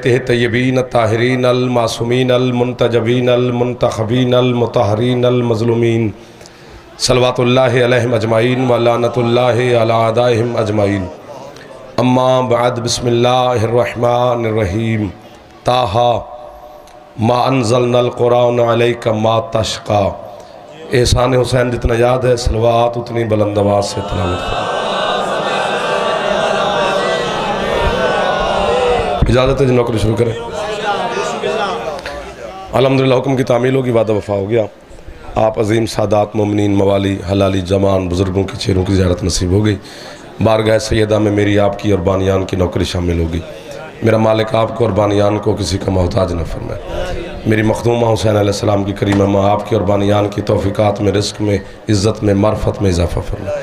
बैतिह तय्यबीन ताहिरीन अल मासूमीन अल मुंतजबीन अल मुंतखबीन अल मुतहरीन अल मज़लूमीन सलवातुल्लाहि अलैहिम अजमाइन व लानतुल्लाहि अला आदाइहिम अजमाइन। अम्मा बाद बिस्मिल्लाहिर रहमानिर रहीम। ताहा मा अनज़लनल कुरान अलैका मा तशक़ा। एहसान हुसैन जितना याद है सलवात उतनी बुलंद आवाज़ से तिलावत करें। इजाज़त है जी नौकरी शुरू करें। अल्हम्दुलिल्लाह हुक्म की तामील होगी, वादा वफ़ा हो गया। आप अज़ीम सादात मोमिनीन मवाली हलाली जवान बुज़ुर्गों की चेहरों की ज़ियारत नसीब हो गई। बारगाह सैयदा में मेरी आपकी और बानियान की नौकरी शामिल होगी। मेरा मालिक आपको और बानियान को किसी का मोहताज न फरमाए। मेरी मखदूमा हुसैन अलैहिस्सलाम की करीम अम्मा आपकी और बानियान की तौफ़ीक़ात में, रिज़्क़ में, इज़्ज़त में, मार्फत में इजाफ़ा फरमाए।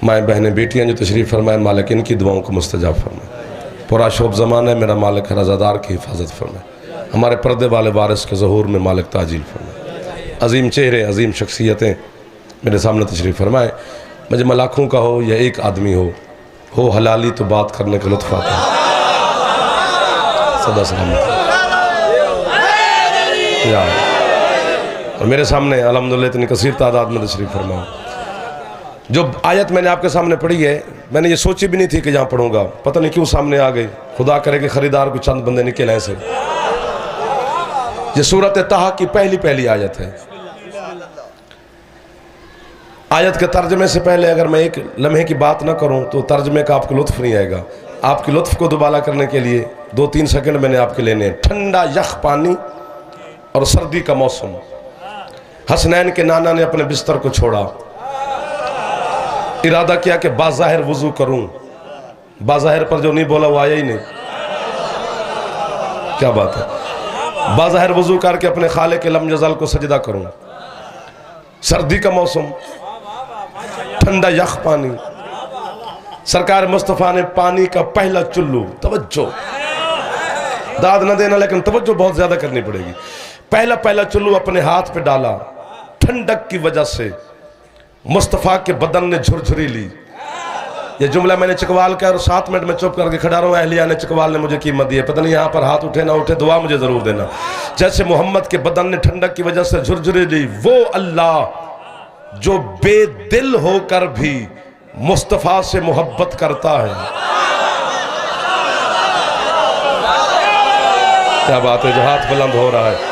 माएँ बहनें बेटियाँ जो तशरीफ़ फरमाएँ, मालिक इनकी दुआओं को मुस्तजाब फरमाए। पूरा शोब ज़माना है मेरा मालिक रज़ादार की हिफाजत फरमाए। हमारे पर्दे वाले वारिस के ज़हूर में मालिक ताजील फरमाए। अजीम चेहरे अजीम शख्सियतें मेरे सामने तशरीफ़ फरमाए। मजमा लाखों का हो या एक आदमी हो हलाली तो बात करने का लुत्फ़ आता है। सदा सलामत और मेरे सामने अल्हम्दुलिल्लाह इतनी कसीर तादाद में तशरीफ़ फरमाओ। जो आयत मैंने आपके सामने पढ़ी है, मैंने ये सोची भी नहीं थी कि यहाँ पढ़ूंगा, पता नहीं क्यों सामने आ गई। खुदा करे कि ख़रीदार को चंद बंदे निकले ऐसे। ये सूरत ताहा की पहली आयत है। आयत के तर्जमे से पहले अगर मैं एक लम्हे की बात ना करूं तो तर्जमे का आपको लुत्फ़ नहीं आएगा। आपके लुत्फ़ को दुबाला करने के लिए 2-3 सेकंड मैंने आपके लेने हैं। ठंडा यख पानी और सर्दी का मौसम। हसनैन के नाना ने अपने बिस्तर को छोड़ा, इरादा किया कि बाज़ाहिर वज़ू करूं। बाज़ाहिर पर जो नहीं बोला वो आया ही नहीं। क्या बात है। बाज़ाहिर वज़ू करके अपने खाले के लम जज़ल को सजदा करूं। सर्दी का मौसम, ठंडा यख पानी। सरकार मुस्तफ़ा ने पानी का पहला चुल्लू, तवज्जो, दाद न देना लेकिन तवज्जो बहुत ज्यादा करनी पड़ेगी। पहला चुल्लू अपने हाथ पे डाला। ठंडक की वजह से मुस्तफ़ा के बदन ने झुरझुरी ली। ये जुमला मैंने चकवाल का और 7 मिनट में चुप करके खड़ा रहा। अहलिया ने चकवाल ने मुझे कीमत दी है। पता नहीं यहाँ पर हाथ उठे ना उठे, दुआ मुझे जरूर देना। जैसे मोहम्मद के बदन ने ठंडक की वजह से झुरझुरी ली, वो अल्लाह जो बेदिल होकर भी मुस्तफ़ा से मोहब्बत करता है। क्या बात है। जो हाथ बुलंद हो रहा है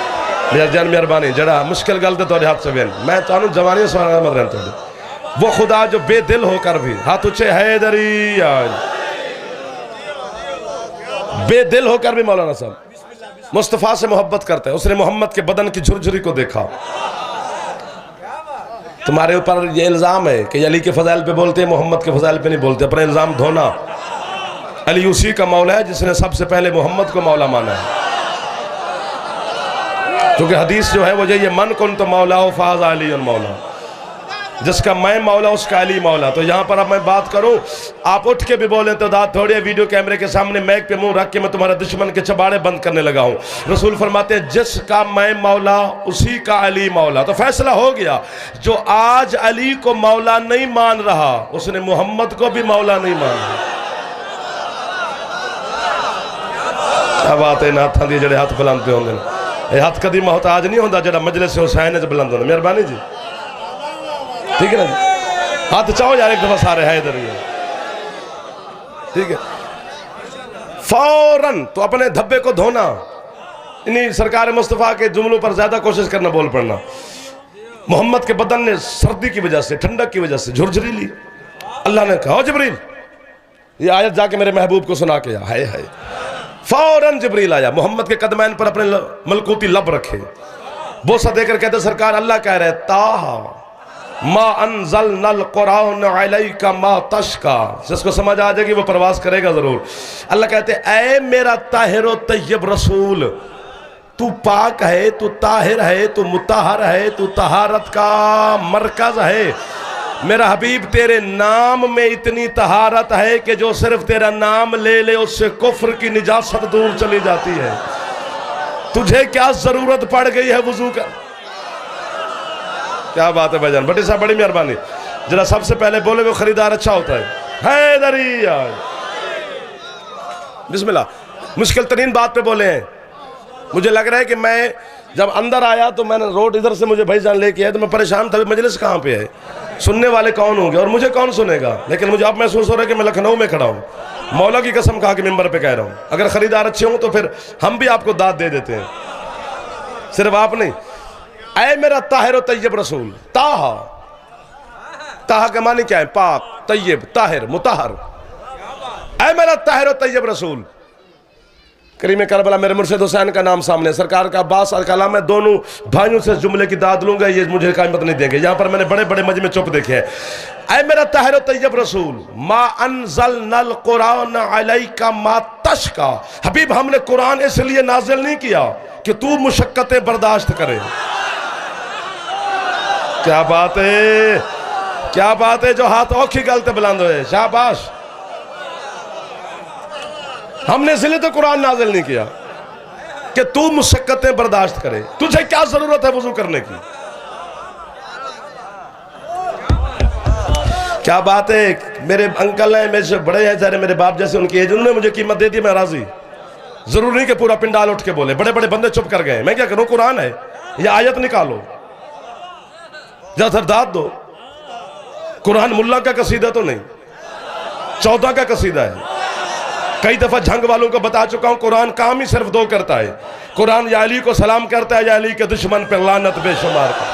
मेरा जान मेहरबानी जड़ा मुश्किल गल तो हाथ से बेन मैं तो जवानी मत रहने। वो खुदा जो बेदिल होकर भी, हाथ ऊंचे हैदरी, बेदिल होकर भी मौलाना साहब मुस्तफ़ा से मोहब्बत करता है। उसने मोहम्मद के बदन की झुरझुरी को देखा। तुम्हारे ऊपर ये इल्ज़ाम है कि अली के फ़ज़ाइल पे बोलते हैं, मोहम्मद के फ़ज़ाइल पे नहीं बोलते। अपना इल्ज़ाम धोना। अली उसी का मौला है जिसने सबसे पहले मोहम्मद को मौला माना है। क्योंकि हदीस जो है वो ये मन कुन तो मौला हो फ़ाज़ अली मौला, जिसका मैं मौला उसका अली मौला। तो यहाँ पर अब मैं बात करूँ, आप उठ के भी बोलें तो दाद थोड़ी है। वीडियो कैमरे के सामने मैक पे मुंह रख के मैं तुम्हारा दुश्मन के चबाड़े बंद करने लगा हूँ। रसूल फरमाते हैं जिसका मैं मौला उसी का अली मौला। तो फैसला हो गया, जो आज अली को मौला नहीं मान रहा उसने मोहम्मद को भी मौला नहीं माना। क्या बात है। नाथा दी जड़े हाथ बुलंद पे होंगे, ये हाथ कदी मोहताज नहीं होता जड़ा मजलिस हुसैन च बुलंद होता। मेहरबानी जी, ठीक है ना जी। हाथ चाहो यार एक दफा सारे है इधर, ठीक है। फौरन तो अपने धब्बे को धोना। इन्हीं सरकार मुस्तफ़ा के जुमलों पर ज्यादा कोशिश करना, बोल पड़ना। मोहम्मद के बदन ने सर्दी की वजह से, ठंडक की वजह से झुरझुरी ली। अल्लाह ने कहा जिब्रील ये आयत जाके मेरे महबूब को सुना के हाय हाय। फौरन जिब्रील आया, मोहम्मद के कदमैन पर अपने मलकूती लब रखे, बोसा देकर कहते सरकार अल्लाह कह रहे ताहा मा अनज़लनल कुरान अलैका मा तशक़ा। जिसको समझ आ जाएगी वो प्रवास करेगा जरूर। अल्लाह कहते ऐ मेरा ताहिर तय्यब रसूल, तू पाक है, तू ताहिर है, तू मुताहर है, तू तहारत का मरकज है। मेरा हबीब तेरे नाम में इतनी तहारत है कि जो सिर्फ तेरा नाम ले ले उससे कुफ्र की निजासत दूर चली जाती है। तुझे क्या जरूरत पड़ गई है वुजू का। क्या बात है भाईजान, बड़ी साहब बड़ी मेहरबानी। जरा सबसे पहले बोले वो खरीदार अच्छा होता है। हैदरी बिस्मिल्लाह। मुश्किल तरीन बात पे बोले हैं। मुझे लग रहा है कि मैं जब अंदर आया तो मैंने रोड इधर से मुझे भाईजान लेके आया तो मैं परेशान था, मजलिस कहाँ पे है, सुनने वाले कौन होंगे और मुझे कौन सुनेगा। लेकिन मुझे अब महसूस हो रहा है कि मैं लखनऊ में खड़ा हूँ, मौला की कसम खा के मिंबर पे कह रहा हूँ। अगर खरीदार अच्छे हों तो फिर हम भी आपको दाद दे देते हैं, सिर्फ आप नहीं। ऐ मेरा ताहिर तैयब रसूल, ताहा, ताहा का मानी क्या है? पाक, तैयब, ताहिर, मुताहर। ऐ मेरा ताहिर तैयब रसूल। करीम करबला मेरे मुर्शिद हुसैन का नाम सामने, सरकार का अब्बास और कलाम, मैं दोनों भाइयों से जुमले की दाद लूंगा, ये मुझे क़यामत नहीं देंगे। यहाँ पर मैंने बड़े बड़े मजमे चुप देखे हैं। ऐ मेरा ताहिर तैयब रसूल, मा अनज़लनल कुरान अलैका मा तशका। हबीब, हमने कुरान इसलिए नाजिल नहीं किया कि तू मुशक्कतें बर्दाश्त करे। क्या बात है, क्या बात है। जो हाथ औखी गलते बुलंद हुए, शाबाश। हमने इसलिए तो कुरान नाजिल नहीं किया कि तू मुशक्कतें बर्दाश्त करे। तुझे क्या जरूरत है वजू करने की? क्या बात है। मेरे अंकल हैं, मेरे से बड़े हैं सारे, मेरे बाप जैसे उनकी एज, उन्होंने मुझे कीमत दे दी, मैं राजी। जरूर नहीं कि पूरा पिंडाल उठ के बोले, बड़े बड़े बंदे चुप कर गए। मैं क्या करूं? कुरान है, ये आयत निकालो, जा सरदार दो। कुरान मुल्ला का कसीदा तो नहीं, 14 का कसीदा है। कई दफा झंग वालों को बता चुका हूं, कुरान काम ही सिर्फ 2 करता है। कुरान या अली को सलाम करता है या अली के दुश्मन पर लानत बेशुमार का।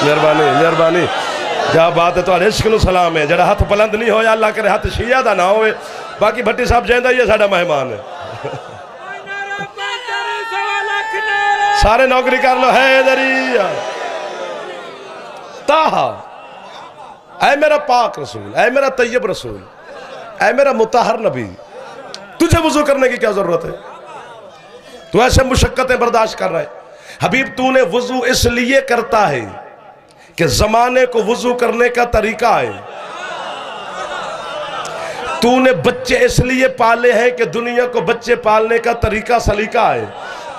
मेहरबानी मेहरबानी, क्या बात है। तो इश्क नूं सलाम है, जरा हथ बुलंद नहीं होया, अल्लाह करे हथ शिया दा ना होवे। बाकी भट्टी साहब जैंदा ही साडा मेहमान है। सारे नौकरी कर लो। है दरिया ताहा, ऐ मेरा पाक रसूल, ऐ मेरा तैयब रसूल, ऐ मेरा मुताहर नबी, तुझे वजू करने की क्या जरूरत है? तू ऐसे मुशक्कतें बर्दाश्त कर रहा है। हबीब, तूने वजू इसलिए करता है कि जमाने को वजू करने का तरीका है। तूने बच्चे इसलिए पाले हैं कि दुनिया को बच्चे पालने का तरीका सलीका है।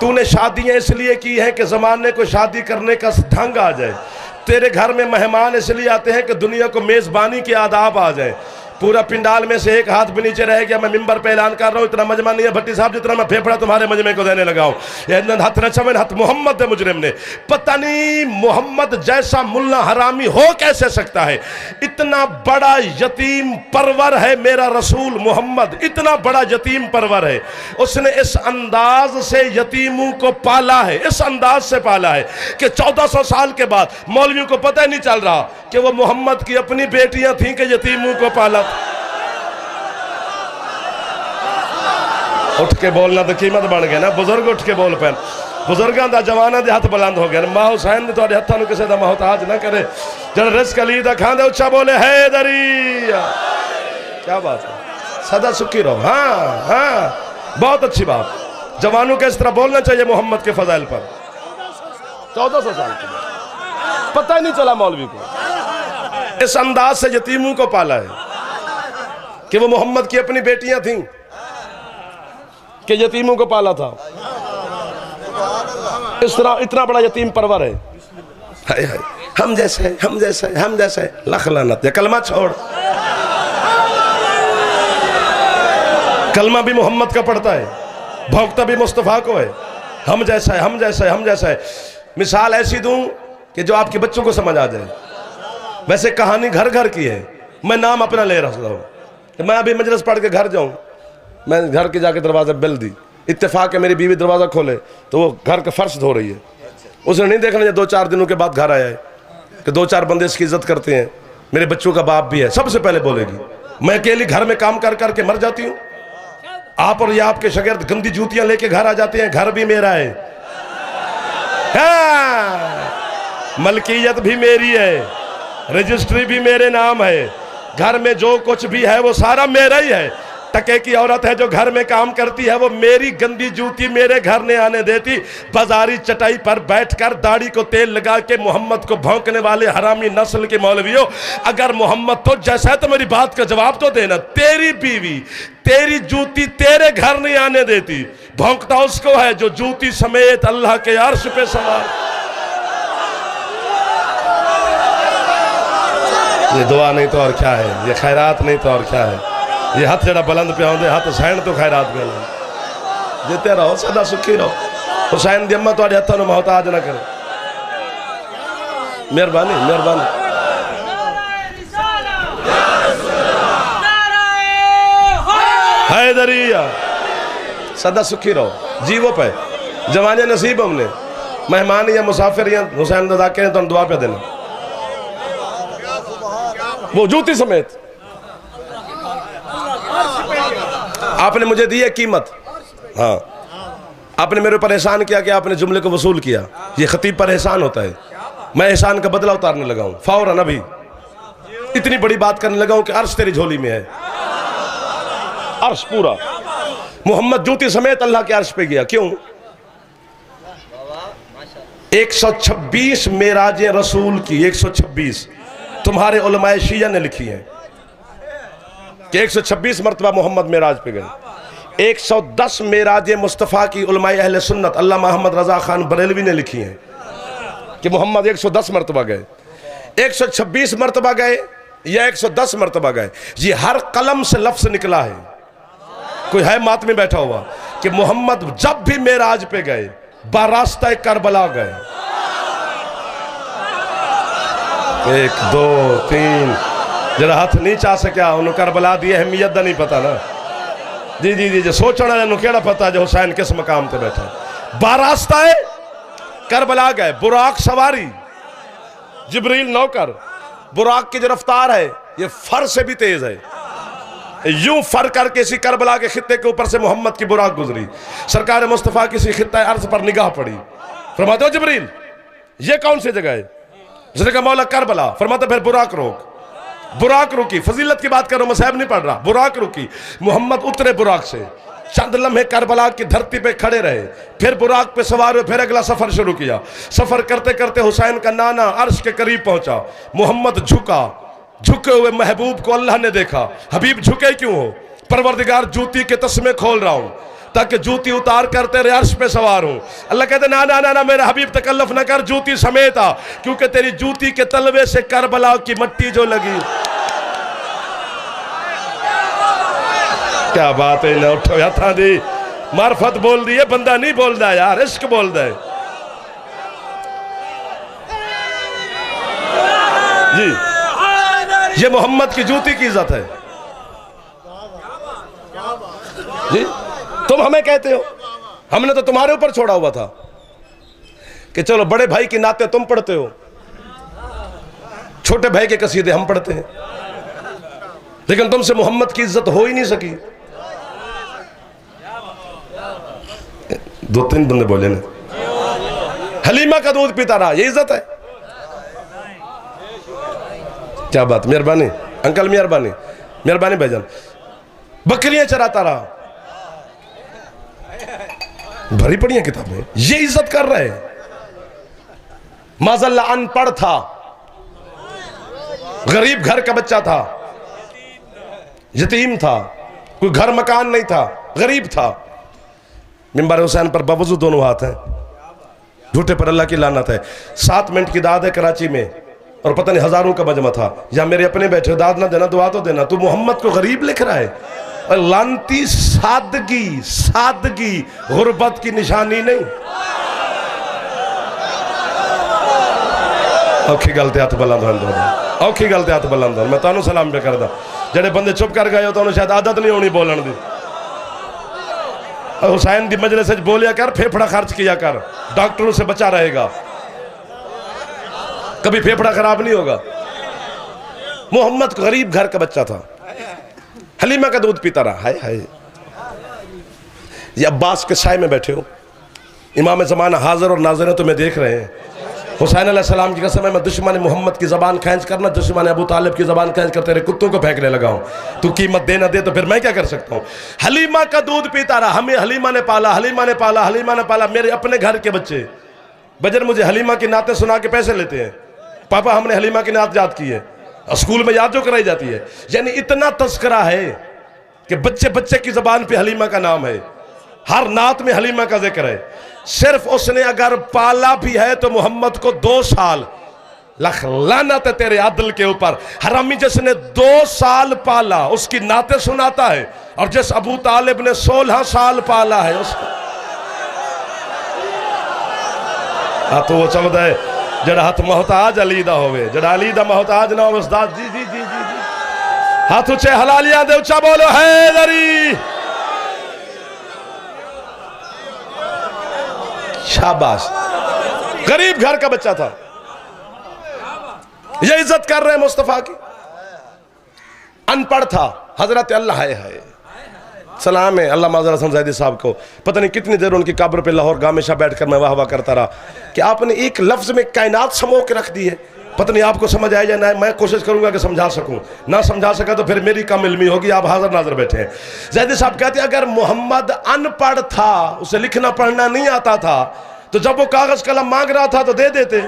तूने शादियां इसलिए की हैं कि जमाने को शादी करने का ढंग आ जाए। तेरे घर में मेहमान इसलिए आते हैं कि दुनिया को मेज़बानी के आदाब आ जाए। पूरा पिंडाल में से एक हाथ भी नीचे रह गया। मैं मिंबर पे ऐलान कर रहा हूँ, इतना मजमा नहीं है भट्टी साहब जितना मैं फेफड़ा तुम्हारे मजमे को देने लगा हूँ। हथ रचमन हथ मोहम्मद है मुजरिम ने। पता नहीं मोहम्मद जैसा मुल्ला हरामी हो कैसे सकता है। इतना बड़ा यतीम परवर है मेरा रसूल मोहम्मद, इतना बड़ा यतीम परवर है। उसने इस अंदाज से यतीमों को पाला है, इस अंदाज से पाला है कि 1400 साल के बाद मौलवियों को पता ही नहीं चल रहा कि वो मोहम्मद की अपनी बेटियां थीं कि यतीमों को पाला। उठ के बोलना तो कीमत बन गया ना। बुजुर्ग उठ के बोल पैन, बुजुर्गों का जमाना दे हाथ बुलंद हो गया। मां हुसैन ने तुहाडे हत्थां नूं किसी दा मोहताज ना करे। जड़ रिज़्क़ अली दा खांदे उच्चा बोले है दरिया। क्या बात है, सदा सुखी रहो। हाँ हाँ, बहुत अच्छी बात। जवानों को इस तरह बोलना चाहिए मोहम्मद के फजाइल पर। 1400 साल के बाद पता ही नहीं चला मौलवी को। इस अंदाज से यतीमों को पाला है कि वो मोहम्मद की अपनी बेटियां थीं कि यतीमों को पाला था। इस तरह इतना बड़ा यतीम परवर है। हाय हाय, हम जैसे हम जैसे हम जैसे, लख लानत। ये कलमा छोड़, कलमा भी मोहम्मद का पढ़ता है, भौंकता भी मुस्तफ़ा को है। हम जैसा है हम जैसा है हम जैसा है। मिसाल ऐसी दूं कि जो आपके बच्चों को समझ आ जाए। वैसे कहानी घर घर की है, मैं नाम अपना ले रहा हूँ कि मैं अभी मजलिस पढ़ के घर जाऊँ। मैं घर के जाके दरवाज़ा बेल दी, इत्तेफाक है मेरी बीवी दरवाज़ा खोले तो वो घर का फर्श धो रही है। उसने नहीं देखना 2-4 दिनों के बाद घर आया है कि 2-4 बंदे इसकी इज्जत करते हैं, मेरे बच्चों का बाप भी है। सबसे पहले बोलेगी मैं अकेली घर में काम कर करके मर जाती हूँ। आप और ये आपके शागिर्द गंदी जूतियां लेके घर आ जाते हैं। घर भी मेरा है, हाँ, मलकियत भी मेरी है, रजिस्ट्री भी मेरे नाम है। घर में जो कुछ भी है वो सारा मेरा ही है। टके की औरत है जो घर में काम करती है, वो मेरी गंदी जूती मेरे घर नहीं आने देती। बाजारी चटाई पर बैठकर दाढ़ी को तेल लगा के मोहम्मद को भौंकने वाले हरामी नस्ल के मौलवियों, अगर मोहम्मद तो जैसा है तो मेरी बात का जवाब तो देना। तेरी बीवी तेरी जूती तेरे घर नहीं आने देती, भौंकता उसको है जो जूती समेत अल्लाह के अर्श पे सवार। ये दुआ नहीं तो और क्या है, ये खैरात नहीं तो और क्या है। ये हाथ जरा बुलंद पे आते हाथ हुसैन तो खैरात कर जिते रहो सदा सुखी रहो। हुसैन दी अम्मा तुहाडे हत्थां नूं मोहताज ना करे। मेहरबानी मेहरबानी। हैदरिया सदा सुखी रहो जीवो पे जवानी नसीब हमने मेहमान या मुसाफिर या हुसैन दादा के तुम दुआ पे देना वो जूती समेत। आपने मुझे दी है कीमत। हाँ आपने मेरे ऊपर एहसान किया कि आपने जुमले को वसूल किया। ये खतीब पर एहसान होता है। मैं एहसान का बदला उतारने लगा हूं फौरन। अभी इतनी बड़ी बात करने लगा हूं कि अर्श तेरी झोली में है। अर्श पूरा मोहम्मद जूती समेत अल्लाह के अर्श पे गया। क्यों? 126 मेराजें रसूल की 126 तुम्हारे उलमाए शिया ने लिखी हैं कि 126 मरतबा मोहम्मद मेराज पे गए। 110 मेराजें मुस्तफ़ा की उलमाए अहले सुन्नत अल्लाह मोहम्मद रजा खान बरेलवी ने लिखी हैं कि मोहम्मद 110 मरतबा गए। 126 मरतबा गए या 110 मरतबा गए, ये हर कलम से लफ्ज निकला है। कोई है मात में बैठा हुआ कि मोहम्मद जब भी मेराज पे गए बारास्ता करबला गए। 1 2 3 जरा हाथ नहीं चा सकिया उन्होंने करबला दी अहमियत दा नहीं पता ना। जी जी जी सोचने वाले केड़ा पता जो हुसैन किस मकाम पे बैठा है। बारास्ता करबला गए। बुराक सवारी जिब्रील नौकर। बुराक की जो रफ्तार है ये फर से भी तेज है। यूं फर करके इसी करबला के खित्ते के ऊपर से मोहम्मद की बुराक गुजरी। सरकार मुस्तफ़ा किसी खित्ता अर्ज पर निगाह पड़ी। फरमाते हो जिब्रील ये कौन सी जगह है? उसने कहा मौला करबला। फरमाते फिर बुराक रोक। बुराक रुकी। फजीलत की बात करो मसाहब नहीं पढ़ रहा। बुराक रुकी। मोहम्मद उतरे बुराक से चंद लम्हे करबला की धरती पे खड़े रहे। फिर बुराक पे सवार हुए। फिर अगला सफर शुरू किया। सफर करते करते हुसैन का नाना अर्श के करीब पहुंचा। मोहम्मद झुका। झुके हुए महबूब को अल्लाह ने देखा। हबीब झुके क्यों हो? परवरदिगार जूती के तस्मे खोल रहा हूं ताकि जूती उतार कर तेरे अर्श पे सवार हूं। अल्लाह कहते ना ना ना ना मेरे हबीब तकल्लुफ न कर जूती समेत आ, क्योंकि तेरी जूती के तलवे से करबला की मट्टी जो लगी। क्या बात है ना। उठो हथा दी मार्फत बोल दी है। बंदा नहीं बोलता यार इश्क बोलता है जी। ये मोहम्मद की जूती की इज्जत है जी। तुम हमें कहते हो हमने तो तुम्हारे ऊपर छोड़ा हुआ था कि चलो बड़े भाई के नाते तुम पढ़ते हो, छोटे भाई के कसीदे हम पढ़ते हैं, लेकिन तुमसे मोहम्मद की इज्जत हो ही नहीं सकी। 2-3 बंदे बोले ना हलीमा का दूध पीता रहा, ये इज्जत है? क्या बात। मेहरबानी अंकल मेहरबानी मेहरबानी भाईजान। बकरियां चराता रहा, भरी पड़ी हैं किताबें, ये इज्जत कर रहे हैं। माज़ल्ला अनपढ़ था, गरीब घर का बच्चा था, यतीम था, कोई घर मकान नहीं था, गरीब था। मिंबर हुसैन पर बावजूद दोनों हाथ हैं, झूठे पर अल्लाह की लानत है। 7 मिनट की दाद है कराची में और पता नहीं हजारों का मजमा था। या मेरे अपने बैठे दाद ना देना दुआ तो देना। तू मोहम्मद को गरीब लिख रहा है और लानती सादगी सादगी गुर्बत की निशानी नहीं। औखी गलते हथ बुलंद हो, औखी गलते हथ बुलंद हो। मैं तुहानू सलाम पे करदा। जेडे बंदे चुप कर गए हो तो शायद आदत नहीं होनी बोलन दी। हुसैन दी मजलिस में बोलिया कर, फेफड़ा खर्च किया कर, डॉक्टरों से बचा रहेगा, कभी फेफड़ा खराब नहीं होगा। मोहम्मद गरीब घर का बच्चा था, हलीमा का दूध पीता रहा। हाय हाय। ये अब्बास के साए में बैठे हो, इमाम ज़माना हाजिर और नाज़िर तुम्हें देख रहे हैं। हुसैन अलैहिस्सलाम की कसम है मैं दुश्मन मोहम्मद की ज़बान खींच करना, दुश्मन अबू तालिब की ज़बान खींच कर तेरे कुत्तों को फेंकने लगा हूँ। तू कीमत दे ना दे तो फिर मैं क्या कर सकता हूँ। हलीमा का दूध पीता रहा। हमें हलीमा ने पाला, हलीमा ने पाला, हलीमा ने पाला। मेरे अपने घर के बच्चे बजर मुझे हलीमा की नाते सुना के पैसे लेते हैं। पापा हमने हलीमा की नात याद की है, स्कूल में याद जो कराई जाती है। यानी इतना तस्करा है कि बच्चे बच्चे की ज़बान पे हलीमा का नाम है, हर नात में हलीमा का जिक्र है। सिर्फ उसने अगर पाला भी है तो मोहम्मद को 2 साल लख लानत है तेरे अदल के ऊपर। हरामी जिसने 2 साल पाला उसकी नाते सुनाता है, और जिस अबू तालिब ने 16 साल पाला है उसको तो वो समझता है जड़ा हाथ मोहताज अली दा होवे, जड़ा अली दा मोहताज ना हो उस्ताद जी जी जी जी जी। हाथ ऊंचे हलालिया दे, ऊंचा बोलो हैदरी। शाबाश। गरीब घर का बच्चा था, ये इज्जत कर रहे हैं मुस्तफा की। अनपढ़ था, हजरत अल्लाह है सलाम है अल्लाह माज़र हसन ज़ैदी साहब को। पता नहीं कितनी देर उनकी कब्र पे लाहौर गाह में शाह बैठ कर मैं वाह वाह करता रहा कि आपने एक लफ्ज में कायनात समो के रख दी है। पता नहीं आपको समझ आए या ना, मैं कोशिश करूंगा कि समझा सकूं, ना समझा सका तो फिर मेरी कम इल्मी होगी। आप हाजिर नाजर बैठे हैं। ज़ैदी साहब कहते हैं अगर मोहम्मद अनपढ़ था, उसे लिखना पढ़ना नहीं आता था, तो जब वो कागज कलम मांग रहा था तो दे देते।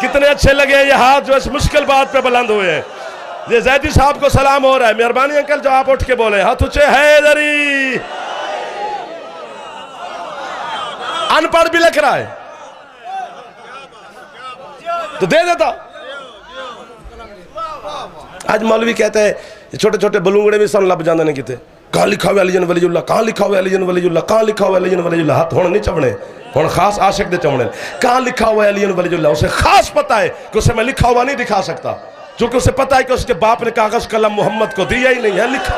कितने अच्छे लगे ये हाथ जो इस मुश्किल बात पे बुलंद हुए हैं। ये ज़ैदी साहब को सलाम हो रहा है। मेहरबानी अंकल जो आप उठ के बोले, हाथ ऊंचे हैदरी। अनपढ़ भी लिख रहा है तो दे देता। आज मौलवी कहते हैं छोटे छोटे बलूंगड़े भी सन लब जाने किते, कहाँ लिखा हुआ अली वलीउल्लाह, कहाँ लिखा हुआ अली वलीउल्लाह, कहाँ लिखा हुआ अली वलीउल्लाह। हाथ होने नहीं चवने, हुण खास आशिक दे चवने। कहाँ लिखा हुआ अली वलीउल्लाह, उसे खास पता है कि उसे मैं लिखा हुआ नहीं दिखा सकता, क्योंकि उसे पता है कि उसके बाप ने कागज कलम मोहम्मद को दिया ही नहीं है, लिखा।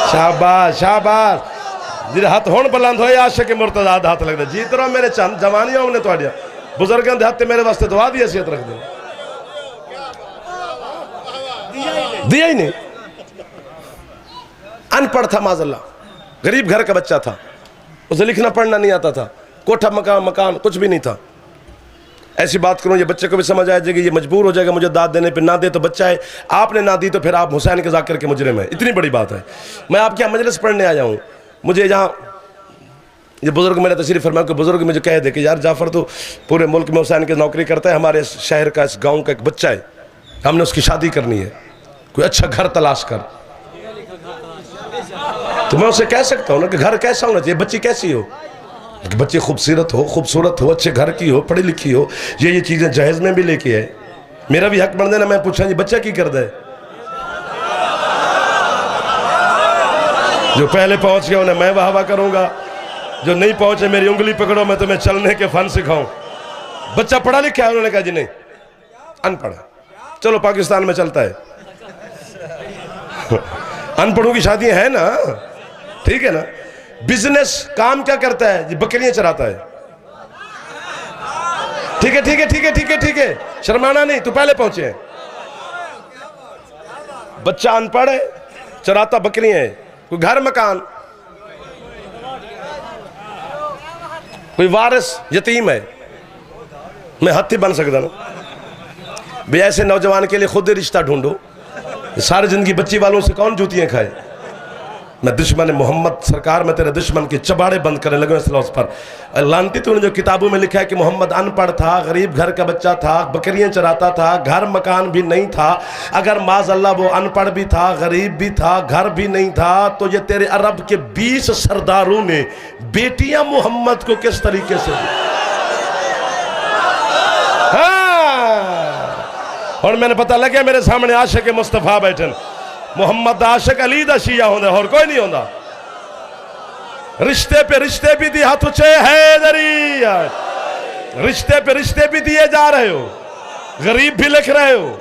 शाबाश शाबाश। जिहदे हाथ हुण बुलंद होए आशिक मुर्तज़ा दा हाथ लगदा। जीत रहो मेरे चंद जवानियां ने तुहाडियां बुजुर्गों दे हाथ मेरे वास्ते दुआ दी हैसियत रख दे। दिया ही नहीं। अनपढ़ था माज़अल्लाह, गरीब घर का बच्चा था, उसे लिखना पढ़ना नहीं आता था, कोठा मकान कुछ भी नहीं था। ऐसी बात करूं ये बच्चे को भी समझ आ जाएगी, ये मजबूर हो जाएगा मुझे दाद देने पे। ना दे तो बच्चा है, आपने ना दी तो फिर आप हुसैन के जाकिर के मुजरिम है। इतनी बड़ी बात है। मैं आपके यहाँ मजलिस पढ़ने आया हूँ, मुझे यहाँ ये बुजुर्ग मैंने तशरीफ फरमाया कि बुजुर्ग मुझे कह दे कि यार जाफर तो पूरे मुल्क में हुसैन की नौकरी करता है, हमारे शहर का इस गाँव का एक बच्चा है, हमने उसकी शादी करनी है, कोई अच्छा घर तलाश कर। तो मैं उसे कह सकता हूँ ना कि घर कैसा होना चाहिए, बच्ची कैसी हो, कि बच्ची खूबसूरत हो, अच्छे घर की हो, पढ़ी लिखी हो, ये चीज़ें जहेज में भी लेके आए। मेरा भी हक बन देना, मैं पूछा जी बच्चा की कर दे, जो पहले पहुंच गया उन्हें मैं वाह वाह करूंगा, जो नहीं पहुंचे मेरी उंगली पकड़ो, मैं तुम्हें चलने के फन सिखाऊं। बच्चा पढ़ा लिखा है, उन्होंने कहा जी नहीं अनपढ़। चलो पाकिस्तान में चलता है अनपढ़ों की शादियां है ना, ठीक है ना। बिजनेस काम क्या करता है जी, बकरियां चराता है। ठीक है ठीक है ठीक है ठीक है ठीक है, शर्माना नहीं, तू पहले पहुंचे। बच्चा अनपढ़ है, चराता बकरियां है, कोई घर मकान, कोई वारिस यतीम है, मैं हत्ती बन सकता ना भाई। ऐसे नौजवान के लिए खुद ही रिश्ता ढूंढो। सारी जिंदगी बच्ची वालों से कौन जूतियां खाए। मैं दुश्मन मोहम्मद सरकार में तेरे दुश्मन के चबाड़े बंद करने लगे इस लफ्ज़ पर। लानती तूने जो किताबों में लिखा है कि मोहम्मद अनपढ़ था, गरीब घर का बच्चा था, बकरियां चराता था, घर मकान भी नहीं था। अगर माज़अल्लाह वो अनपढ़ भी था, गरीब भी था, घर भी नहीं था, तो ये तेरे अरब के 20 सरदारों ने बेटियां मोहम्मद को किस तरीके से दी। और मैंने पता लगे मेरे सामने आशिक मुस्तफा बैठन, मोहम्मद आशिक अली दा शिया होंदा और कोई नहीं होंदा। रिश्ते पे रिश्ते भी दी, हाथ ऊंचे हैदरी। रिश्ते पे रिश्ते भी दिए जा रहे हो, गरीब भी लिख रहे हो।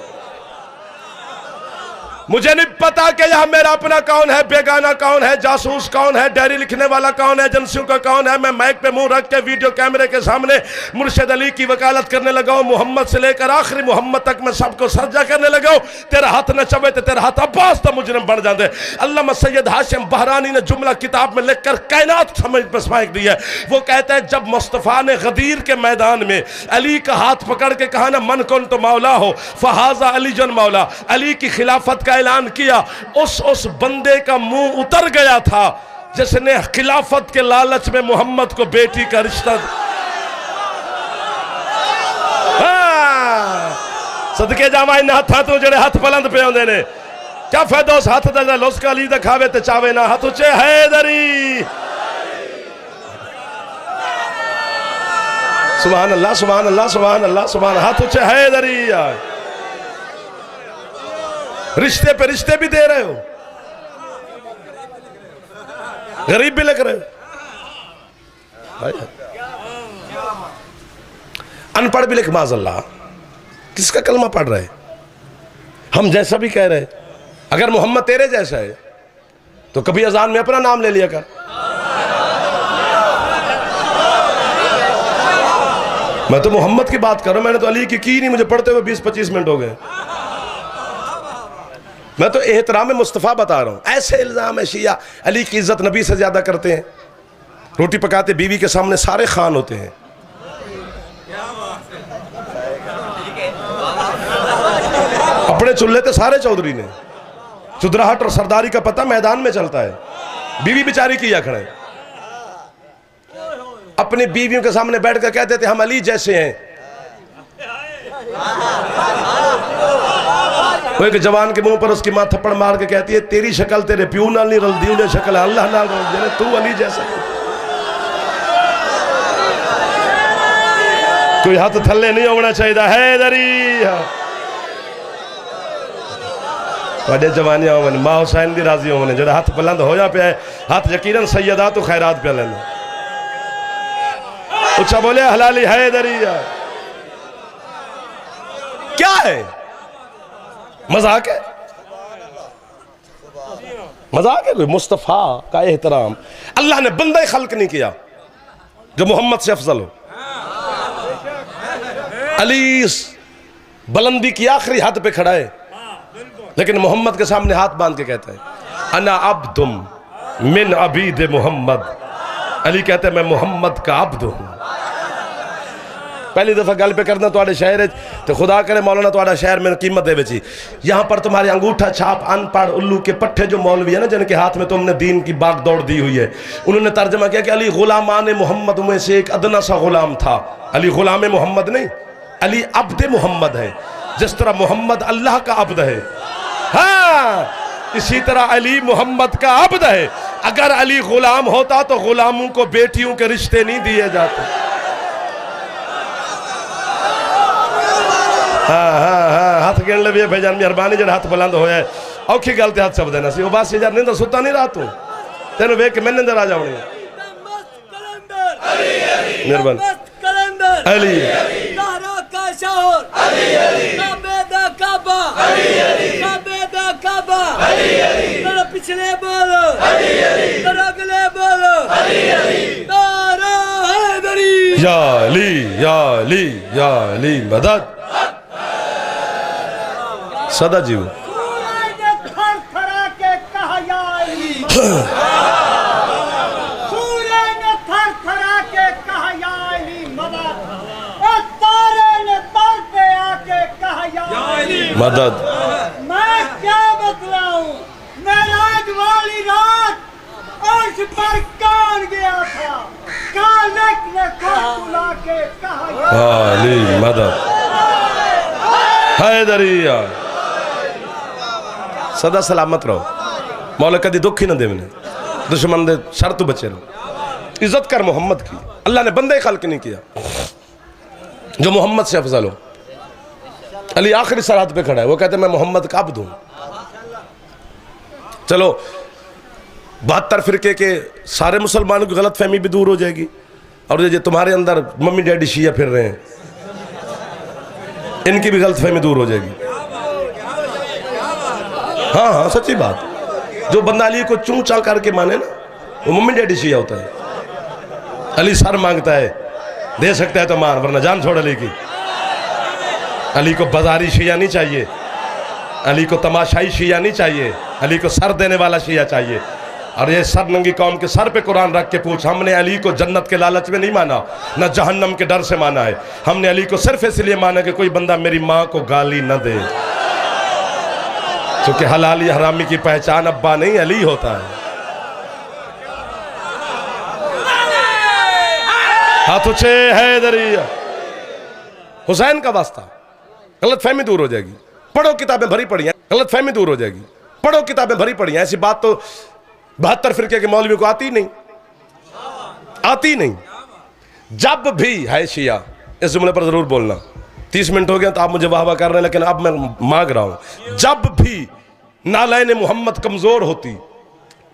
मुझे नहीं पता कि यहां मेरा अपना कौन है, बेगाना कौन है, जासूस कौन है, डायरी लिखने वाला कौन है, एजेंसियों का कौन है। मैं माइक पे मुंह रख के वीडियो कैमरे के सामने मुर्शिद अली की वकालत करने लगा हूं। मोहम्मद से लेकर आखिरी मोहम्मद तक मैं सबको सर्जा करने लगा हूं। तेरा हाथ न चवे तो तेरा हाथ अब्बास तो मुजरिम बन जाते। अल्लामा सैयद हाशिम बहरानी ने जुमला किताब में लिखकर कायनात समझ पर फेंक दी है। वो कहता है जब मुस्तफ़ा ने गदीर के मैदान में अली का हाथ पकड़ के कहा ना मन कुन तो मौला हो फहाजा अली जन मौला, अली की खिलाफत का ऐलान किया, उस बंदे का मुंह उतर गया था जिसने खिलाफत के लालच में मोहम्मद को बेटी का रिश्ता। सदके जावा इन हाथों तो जेड़े हाथ बुलंद पे आउंदे ने, क्या फायदा उस हाथ दा लुस्का अली दा खावे ते चावे ना हाथ उचे हैदरी। सुभान अल्लाह सुभान अल्लाह सुभान अल्लाह सुभान। हाथ उचे हैदरी। रिश्ते पे रिश्ते भी दे रहे हो, गरीब भी लग रहे हो, अनपढ़ भी लिख माज़अल्लाह किसका कलमा पढ़ रहे। हम जैसा भी कह रहे, अगर मोहम्मद तेरे जैसा है तो कभी अजान में अपना नाम ले लिया कर। मैं तो मोहम्मद की बात कर रहा हूं, मैंने तो अली की नहीं, मुझे पढ़ते हुए 20-25 मिनट हो गए। मैं तो एहतराम मुस्तफ़ा बता रहा हूं। ऐसे इल्जाम है शिया अली की इज्जत नबी से ज्यादा करते हैं। रोटी पकाते बीवी के सामने सारे खान होते हैं। अपने चूल्हे थे सारे चौधरी ने। चुदराहट और सरदारी का पता मैदान में चलता है। बीवी बेचारी की खड़े अपनी बीवियों के सामने बैठकर कहते थे हम अली जैसे हैं। वो एक जवान के मुंह पर उसकी मां थप्पड़ मार के कहती है तेरी शक्ल तेरे प्यू नाल नहीं रलदी, उन्हें शक्ल अल्लाह नाल रलदी है, तू अली जैसा। कोई हाथ थल्ले नहीं होना चाहिए। हैदरी वाडे जवानिया होने मां हुसैन दी राजी होने जो हाथ बुलंद होया पे हाथ यकीनन सैयदा तो खैरात पे लेना। उच्चा बोले हलाली हैदरी। क्या है मजाक है? मजाक है कोई? मुस्तफ़ा का एहतराम अल्लाह ने बंदा खल्क नहीं किया जो मोहम्मद से अफजल हो। अली बुलंदी की आखिरी हद पे खड़ा है, लेकिन मोहम्मद के सामने हाथ बांध के कहता है अना अब्दुम मिन अबीद मोहम्मद। अली कहते हैं मैं मोहम्मद का अब्द हूं। पहली दफा गल पे करना तो शहर तो खुदा करे मौलाना तो शहर में कीमत दे बेची। यहाँ पर तुम्हारे अंगूठा छाप अनपढ़ उल्लू के पट्टे जो मौलवी है ना, जिनके हाथ में तुमने दीन की बाग दौड़ दी हुई है, उन्होंने तर्जमा किया कि अली गुलामान मोहम्मद में से एक अदना सा गुलाम था। अली गुलाम मोहम्मद नहीं, अली अब्द मोहम्मद है। जिस तरह मोहम्मद अल्लाह का अब्द है, हाँ इसी तरह अली मोहम्मद का अब्द है। अगर अली गुलाम होता तो गुलामों को बेटियों के रिश्ते नहीं दिए जाते। हाँ हाँ हाँ हाथ गिन ले भी भाईजान मेहरबानी जो हाथ बुलंद होया है। औखी गल ते हाथ सब देना सी। बस यार नहीं तो सुता नहीं रहा तू तेन वेख के मैंने अंदर आ जाऊंगी। मेहरबानी अली पिछले बोलो अगले बोलो या अली या अली मदद सदा जीव। मदद मैं क्या बतलाऊं, मेराज वाली रात अर्श पर कौन गया था, कालक ने बुला के कहा अली मदद हैदरिया। सदा सलामत रहो। मौला कदी दुख ही ना दे मैंने दुश्मन दे शर तो बचे रहो। इज्जत कर मोहम्मद की। अल्लाह ने बंदे खल्क नहीं किया जो मोहम्मद से अफजल हो। अली आखिरी सरहद पे खड़ा है, वो कहते मैं मोहम्मद का अब्द हूं। चलो 72 फिरके के सारे मुसलमानों की गलत फहमी भी दूर हो जाएगी। और ये तुम्हारे अंदर मम्मी डैडी शिया फिर रहे हैं, इनकी भी गलत फहमी दूर हो जाएगी। हाँ हाँ सच्ची बात। जो बंदा अली को चूं चा करके माने ना, वो मम्मी डैडी शिया होता है। अली सर मांगता है, दे सकता है तो मान, वरना जान छोड़ अली की। अली को बाजारी शिया नहीं चाहिए, अली को तमाशाई शिया नहीं चाहिए, अली को सर देने वाला शिया चाहिए। और ये सर नंगी कौम के सर पे कुरान रख के पूछ, हमने अली को जन्नत के लालच में नहीं माना, न जहन्नम के डर से माना है। हमने अली को सिर्फ इसलिए माना कि कोई बंदा मेरी माँ को गाली न दे, क्योंकि हलाली हरामी की पहचान अब्बा नहीं अली होता है। हाथ उछे हैदरिया। हुसैन का वास्ता, गलत फहमी दूर हो जाएगी। पढ़ो किताबें भरी पड़ी हैं, गलत फहमी दूर हो जाएगी। पढ़ो, किताबें भरी पड़ी हैं। ऐसी बात तो 72 फिरके के मौलवी को आती नहीं, आती नहीं। जब भी है शिया, इस जुमले पर जरूर बोलना। 30 मिनट हो गया तो आप मुझे वाह वाह कर रहे हैं, लेकिन अब मैं मांग रहा हूं, जब भी नालैन मोहम्मद कमजोर होती,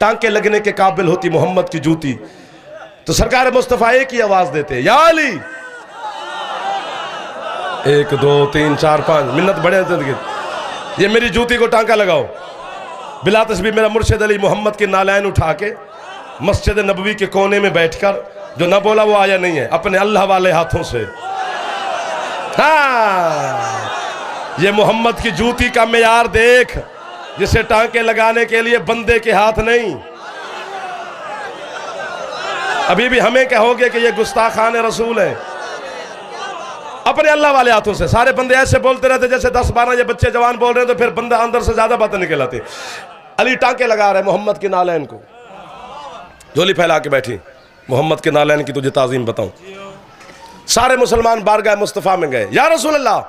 टांके लगने के काबिल होती मोहम्मद की जूती, तो सरकार मुस्तफा एक ही आवाज देते, या अली। 1 2 3 4 5 मिन्नत बड़े, ये मेरी जूती को टांका लगाओ। बिला तस्बीह मेरा मुर्शिद अली मोहम्मद की नालैन उठा के मस्जिद नबवी के कोने में बैठकर, जो ना बोला वो आया नहीं है, अपने अल्लाह वाले हाथों से, हाँ, ये मोहम्मद की जूती का मेयार देख, जिसे टांके लगाने के लिए बंदे के हाथ नहीं। अभी भी हमें कहोगे कि ये गुस्ताखान रसूल है, अपने अल्लाह वाले हाथों से। सारे बंदे ऐसे बोलते रहते जैसे 10-12 ये बच्चे जवान बोल रहे हैं, तो फिर बंदा अंदर से ज्यादा बातें निकल आती। अली टांके लगा रहे मोहम्मद की नालैन को, झोली फैला के बैठी, मोहम्मद के नालैन की तुझे ताजीम बताऊं। सारे मुसलमान बारगाह मुस्तफा में गए, या रसूल अल्लाह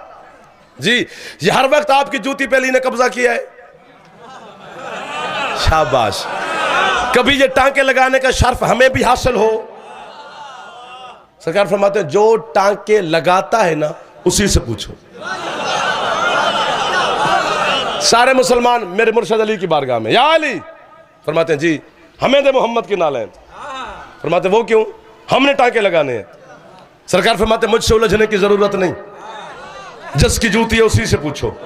जी, ये हर वक्त आपकी जूती पे अली ने कब्जा किया है। शाबाश, कभी ये टांके लगाने का शर्फ हमें भी हासिल हो। सरकार फरमाते हैं, जो टांके लगाता है ना उसी से पूछो। सारे मुसलमान मेरे मुर्शिद अली की बारगाह में, या अली, फरमाते हैं जी हमें दे मोहम्मद की नालैन। फरमाते वो क्यों, हमने टांके लगाने हैं। सरकार फरमाते मुझसे उलझने की जरूरत नहीं, जिसकी जूती है उसी से पूछो।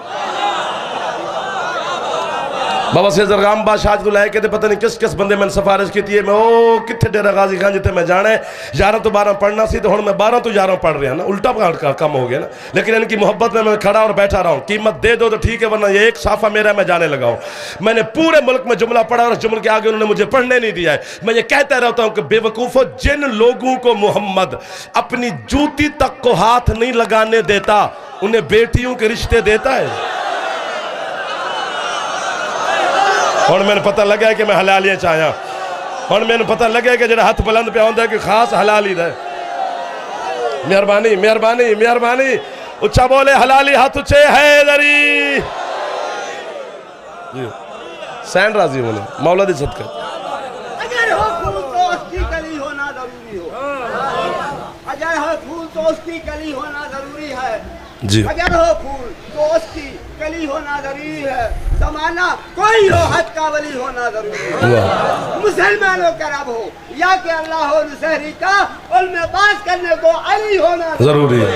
बाबा से जरगाम बादशाह के पता नहीं किस किस बंदे मैंने सिफारिश की थी, मैं ओ कितने डेरा गाजी खान जिते मैं जाना है, 11 तो 12 पढ़ना सी, तो हम मैं 12 तो 11 पढ़ रहा ना, उल्टा का कम हो गया ना। लेकिन इनकी मोहब्बत में मैं खड़ा और बैठा रहा हूँ, कीमत दे दो तो ठीक है, वरना ये एक साफा मेरा मैं जाने लगा हूँ। मैंने पूरे मुल्क में जुमला पढ़ा और जुमले के आगे उन्होंने मुझे पढ़ने नहीं दिया है। मैं ये कहता रहता हूँ कि बेवकूफो, जिन लोगों को मोहम्मद अपनी जूती तक को हाथ नहीं लगाने देता, उन्हें बेटियों के रिश्ते देता है। और मैंने पता लगा कि मैं हलालियां चाहया, और मैंने पता लगा कि जो हाथ बुलंद पे आंदा कि खास हलाली है। मेहरबानी मेहरबानी मेहरबानी, उच्चा बोले हलाली हाथ उच्चे है दरी। सैन राजी बोले मौला दी सदका। अगर हो फूल तो उसकी कली होना जरूरी हो, अगर हो फूल तो उसकी कली होना जरूरी है जी। अगर हो फूल तो उसकी कली होना जरूरी है, जमाना कोई हो हद का वली होना जरूरी है। मुसलमानों का रब हो या कि अल्लाह हो नसहरी का, उनमें बात करने को अली होना जरूरी है।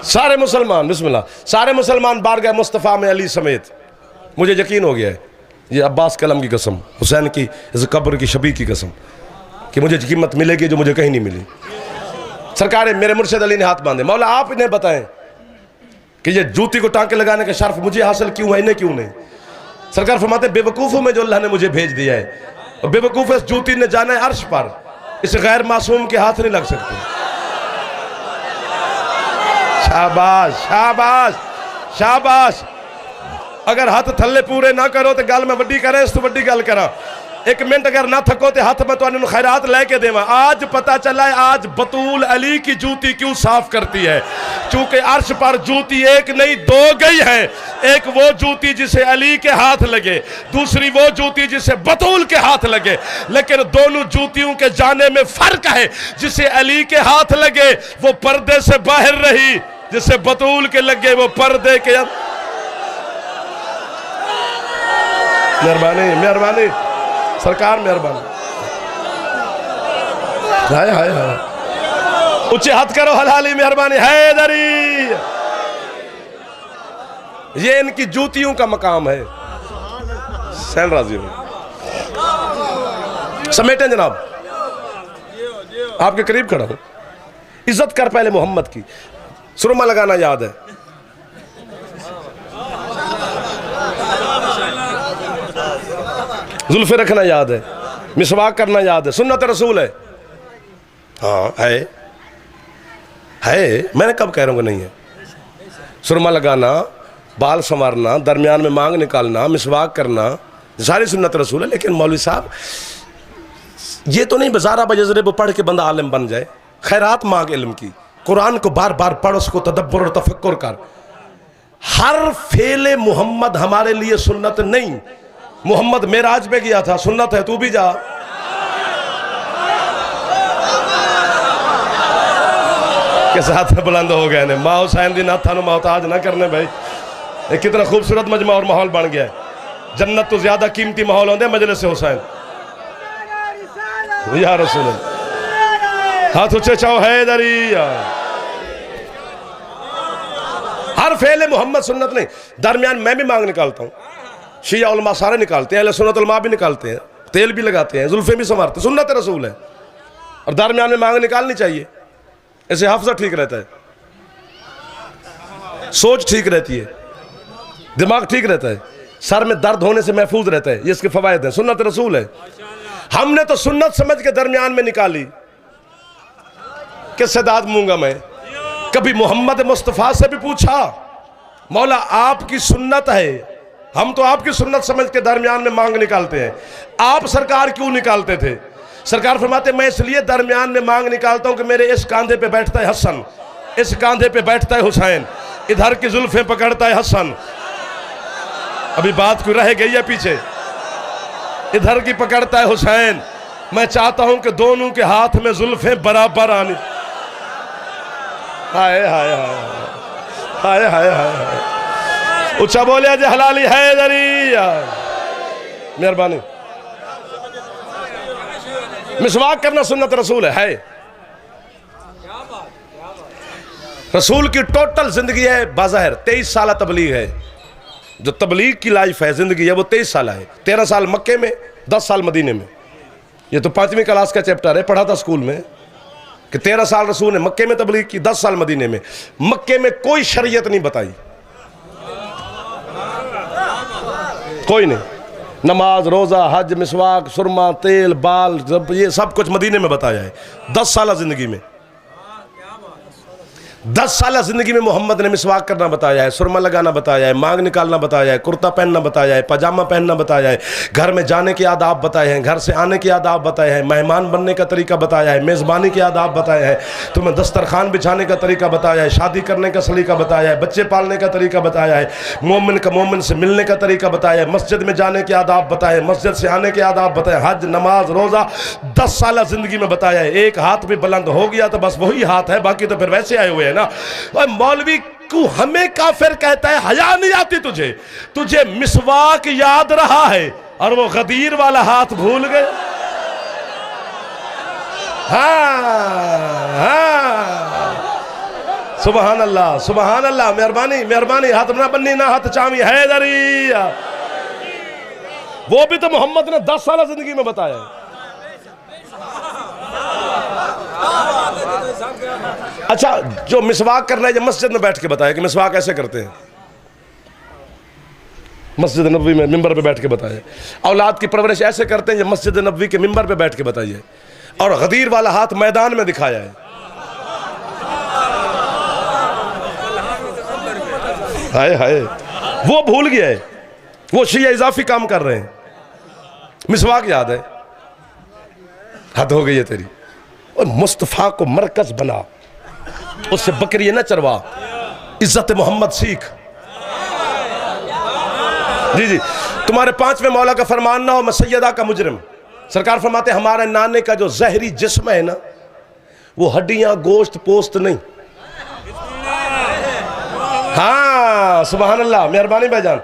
सारे मुसलमान बिस्मिल्लाह, सारे मुसलमान बारगाह मुस्तफ़ा में अली समेत, मुझे यकीन हो गया है, ये अब्बास कलम की कसम, हुसैन की इस कब्र की शबी की कसम, कि मुझे कीमत मिलेगी जो मुझे कहीं नहीं मिली। सरकार मेरे मुर्शिद अली ने हाथ बांधे, मौला आप इन्हें बताएं कि ये जूती को टांके लगाने का शर्फ मुझे हासिल क्यों है, इन्हें क्यों नहीं। सरकार फरमाते बेवकूफ़ों में जो अल्लाह ने मुझे भेज दिया है, और बेवकूफ़ इस जूती ने जाना है अर्श पर, इस गैर मासूम के हाथ नहीं लग सकते। शाबाश शाबाश शाबाश। अगर हाथ थल्ले पूरे ना करो तो गल मैं वड्डी करे, इस तो वड्डी गल करा। 1 मिनट अगर ना थको तो हाथ में तो खैरात लेके देवा। आज पता चला है आज बतूल अली की जूती क्यों साफ करती है, चूंकि अर्श पर जूती एक नहीं 2 गई है। एक वो जूती जिसे अली के हाथ लगे, दूसरी वो जूती जिसे बतूल के हाथ लगे, लेकिन दोनों जूतियों के जाने में फर्क है। जिसे अली के हाथ लगे वो पर्दे से बाहर रही, जिसे बतूल के लगे वो पर्दे के। मेहरबानी मेहरबानी सरकार मेहरबानी। हाय हाय हाय, ऊंचे हाथ करो हलाली मेहरबानी हैदरी। ये इनकी जूतियों का मकाम है। सैन राजी समेटें जनाब, आपके करीब खड़ा हूं। इज्जत कर पहले मोहम्मद की। सुरमा लगाना याद है, जुल्फे रखना याद है, मिसवाक करना याद है, सुन्नत रसूल है। हाँ है, मैंने कब कह रहा हूँ नहीं है। सुरमा लगाना, बाल संवारना, दरमियान में मांग निकालना, मिसवाक करना, सारी सुन्नत रसूल है। लेकिन मौलवी साहब ये तो नहीं बजारा बजरे वो पढ़ के बंदा आलिम बन जाए। खैरात मांग इल्म की, कुरान को बार बार पढ़, उसको तदब्बर और तफक्कुर कर। हर फेले मोहम्मद हमारे लिए सुन्नत नहीं। मोहम्मद मेराज पे गया था, सुन्नत है, तू भी जा। के साथ बुलंद हो गए ने माँ हुसैन दी नाथा नु मोहताज ना करने भाई। ये कितना खूबसूरत मजमा और माहौल बन गया है। जन्नत तो ज्यादा कीमती माहौल होंगे मजलिस हुसैन। या रसूल अल्लाह, हाथ ऊंचे चाहो हैदरी। हर फेले मोहम्मद सुन्नत नहीं। दरमियान मैं भी मांग निकालता हूँ, शिया उलमा सारे निकालते हैं, अहले सुन्नत उलमा भी निकालते हैं, तेल भी लगाते हैं, जुल्फे भी संवारते हैं, सुन्नत रसूल है। और दरमियान में मांग निकालनी चाहिए, ऐसे हाफजा ठीक रहता है, सोच ठीक रहती है, दिमाग ठीक रहता है, सर में दर्द होने से महफूज रहता है। ये इसके फवायद है, सुन्नत रसूल है। हमने तो सुन्नत समझ के दरमियान में निकाली कि सदात मूंगा मैं। कभी मोहम्मद मुस्तफ़ा से भी पूछा, मौला आपकी सुन्नत है, हम तो आपकी सुन्नत समझ के दरमियान में मांग निकालते हैं, आप सरकार क्यों निकालते थे? सरकार फरमाते मैं इसलिए दरमियान में मांग निकालता हूं कि मेरे इस कांधे पे बैठता है हसन, इस कांधे पे बैठता है हुसैन, इधर की जुल्फें पकड़ता है हसन। अभी बात कोई रह गई है पीछे, इधर की पकड़ता है हुसैन। मैं चाहता हूं कि दोनों के हाथ में जुल्फें बराबर आनी। हाय हाय हाय हाय हाय हाय, ऊंचा बोलिया जे हलाली है दरिया। मेहरबानी। मिसवाक करना सुन्नत रसूल है। रसूल की टोटल जिंदगी है बाज़ाहिर 23 साल तबलीग है। जो तबलीग की लाइफ है, जिंदगी है, वो 23 साल है। 13 साल मक्के में, 10 साल मदीने में। ये तो 5वीं क्लास का चैप्टर है, पढ़ा था स्कूल में कि 13 साल रसूल ने मक्के में तबलीग की, 10 साल मदीने में। मक्के में कोई शरीयत नहीं बताई, कोई नहीं। नमाज, रोज़ा, हज, मिसवाक, सुरमा, तेल, बाल, ये सब कुछ मदीने में बताया है। 10 साल जिंदगी में, 10 साल जिंदगी में मोहम्मद ने मिसवाक करना बताया है, सुरमा लगाना बताया है, मांग निकालना बताया है, कुर्ता पहनना बताया है, पजामा पहनना बताया है, घर में जाने के आदाब बताए हैं, घर से आने के आदाब बताए हैं, मेहमान बनने का तरीका बताया है, मेज़बानी के आदाब बताया है, तुम्हें दस्तरखान बिछाने का तरीका बताया है, शादी करने का सलीका बताया है, बच्चे पालने का तरीका बताया है, मोमिन का मोमिन से मिलने का तरीका बताया है, मस्जिद में जाने के आदाब बताए, मस्जिद से आने के आदाब बताए, हज, नमाज, रोज़ा 10 साल जिंदगी में बताया है। एक हाथ भी बुलंद हो गया तो बस वही हाथ है, बाकी तो फिर वैसे आए हुए हैं ना। और मौलवी को हमें काफिर कहता है, हया नहीं आती तुझे? तुझे मिसवाक याद रहा है और वो गदीर वाला हाथ भूल गए। सुबहान अल्लाह, सुबहान अल्लाह। मेहरबानी, मेहरबानी। हाथ ना बन्नी ना हाथ चामी है दरिया। वो भी तो मोहम्मद ने 10 साल जिंदगी में बताया है। अच्छा, जो मिसवाक करना है, जो मस्जिद में बैठ के बताया कि मिसवाक ऐसे करते हैं, मस्जिद नबवी में मिंबर पे बैठ के बताया। औलाद की परवरिश ऐसे करते हैं, जो मस्जिद नबवी के मिंबर पे बैठ के बताइए। और गदीर वाला हाथ मैदान में दिखाया है। हाय हाय, वो भूल गया है, वो शिया इजाफी काम कर रहे हैं। मिसवाक याद है, हद हो गई है तेरी। और मुस्तफ़ा को मरकज बना, उससे बकरी न चरवा, इज्जत मोहम्मद सीख। जी जी, तुम्हारे 5वें मौला का फरमान ना हो मैं सैयदा का मुजरिम। सरकार फरमाते हमारे नाने का जो जहरी जिस्म है ना, वो हड्डियां, गोश्त, पोस्त नहीं। हाँ, सुभान अल्लाह। मेहरबानी भाईजान।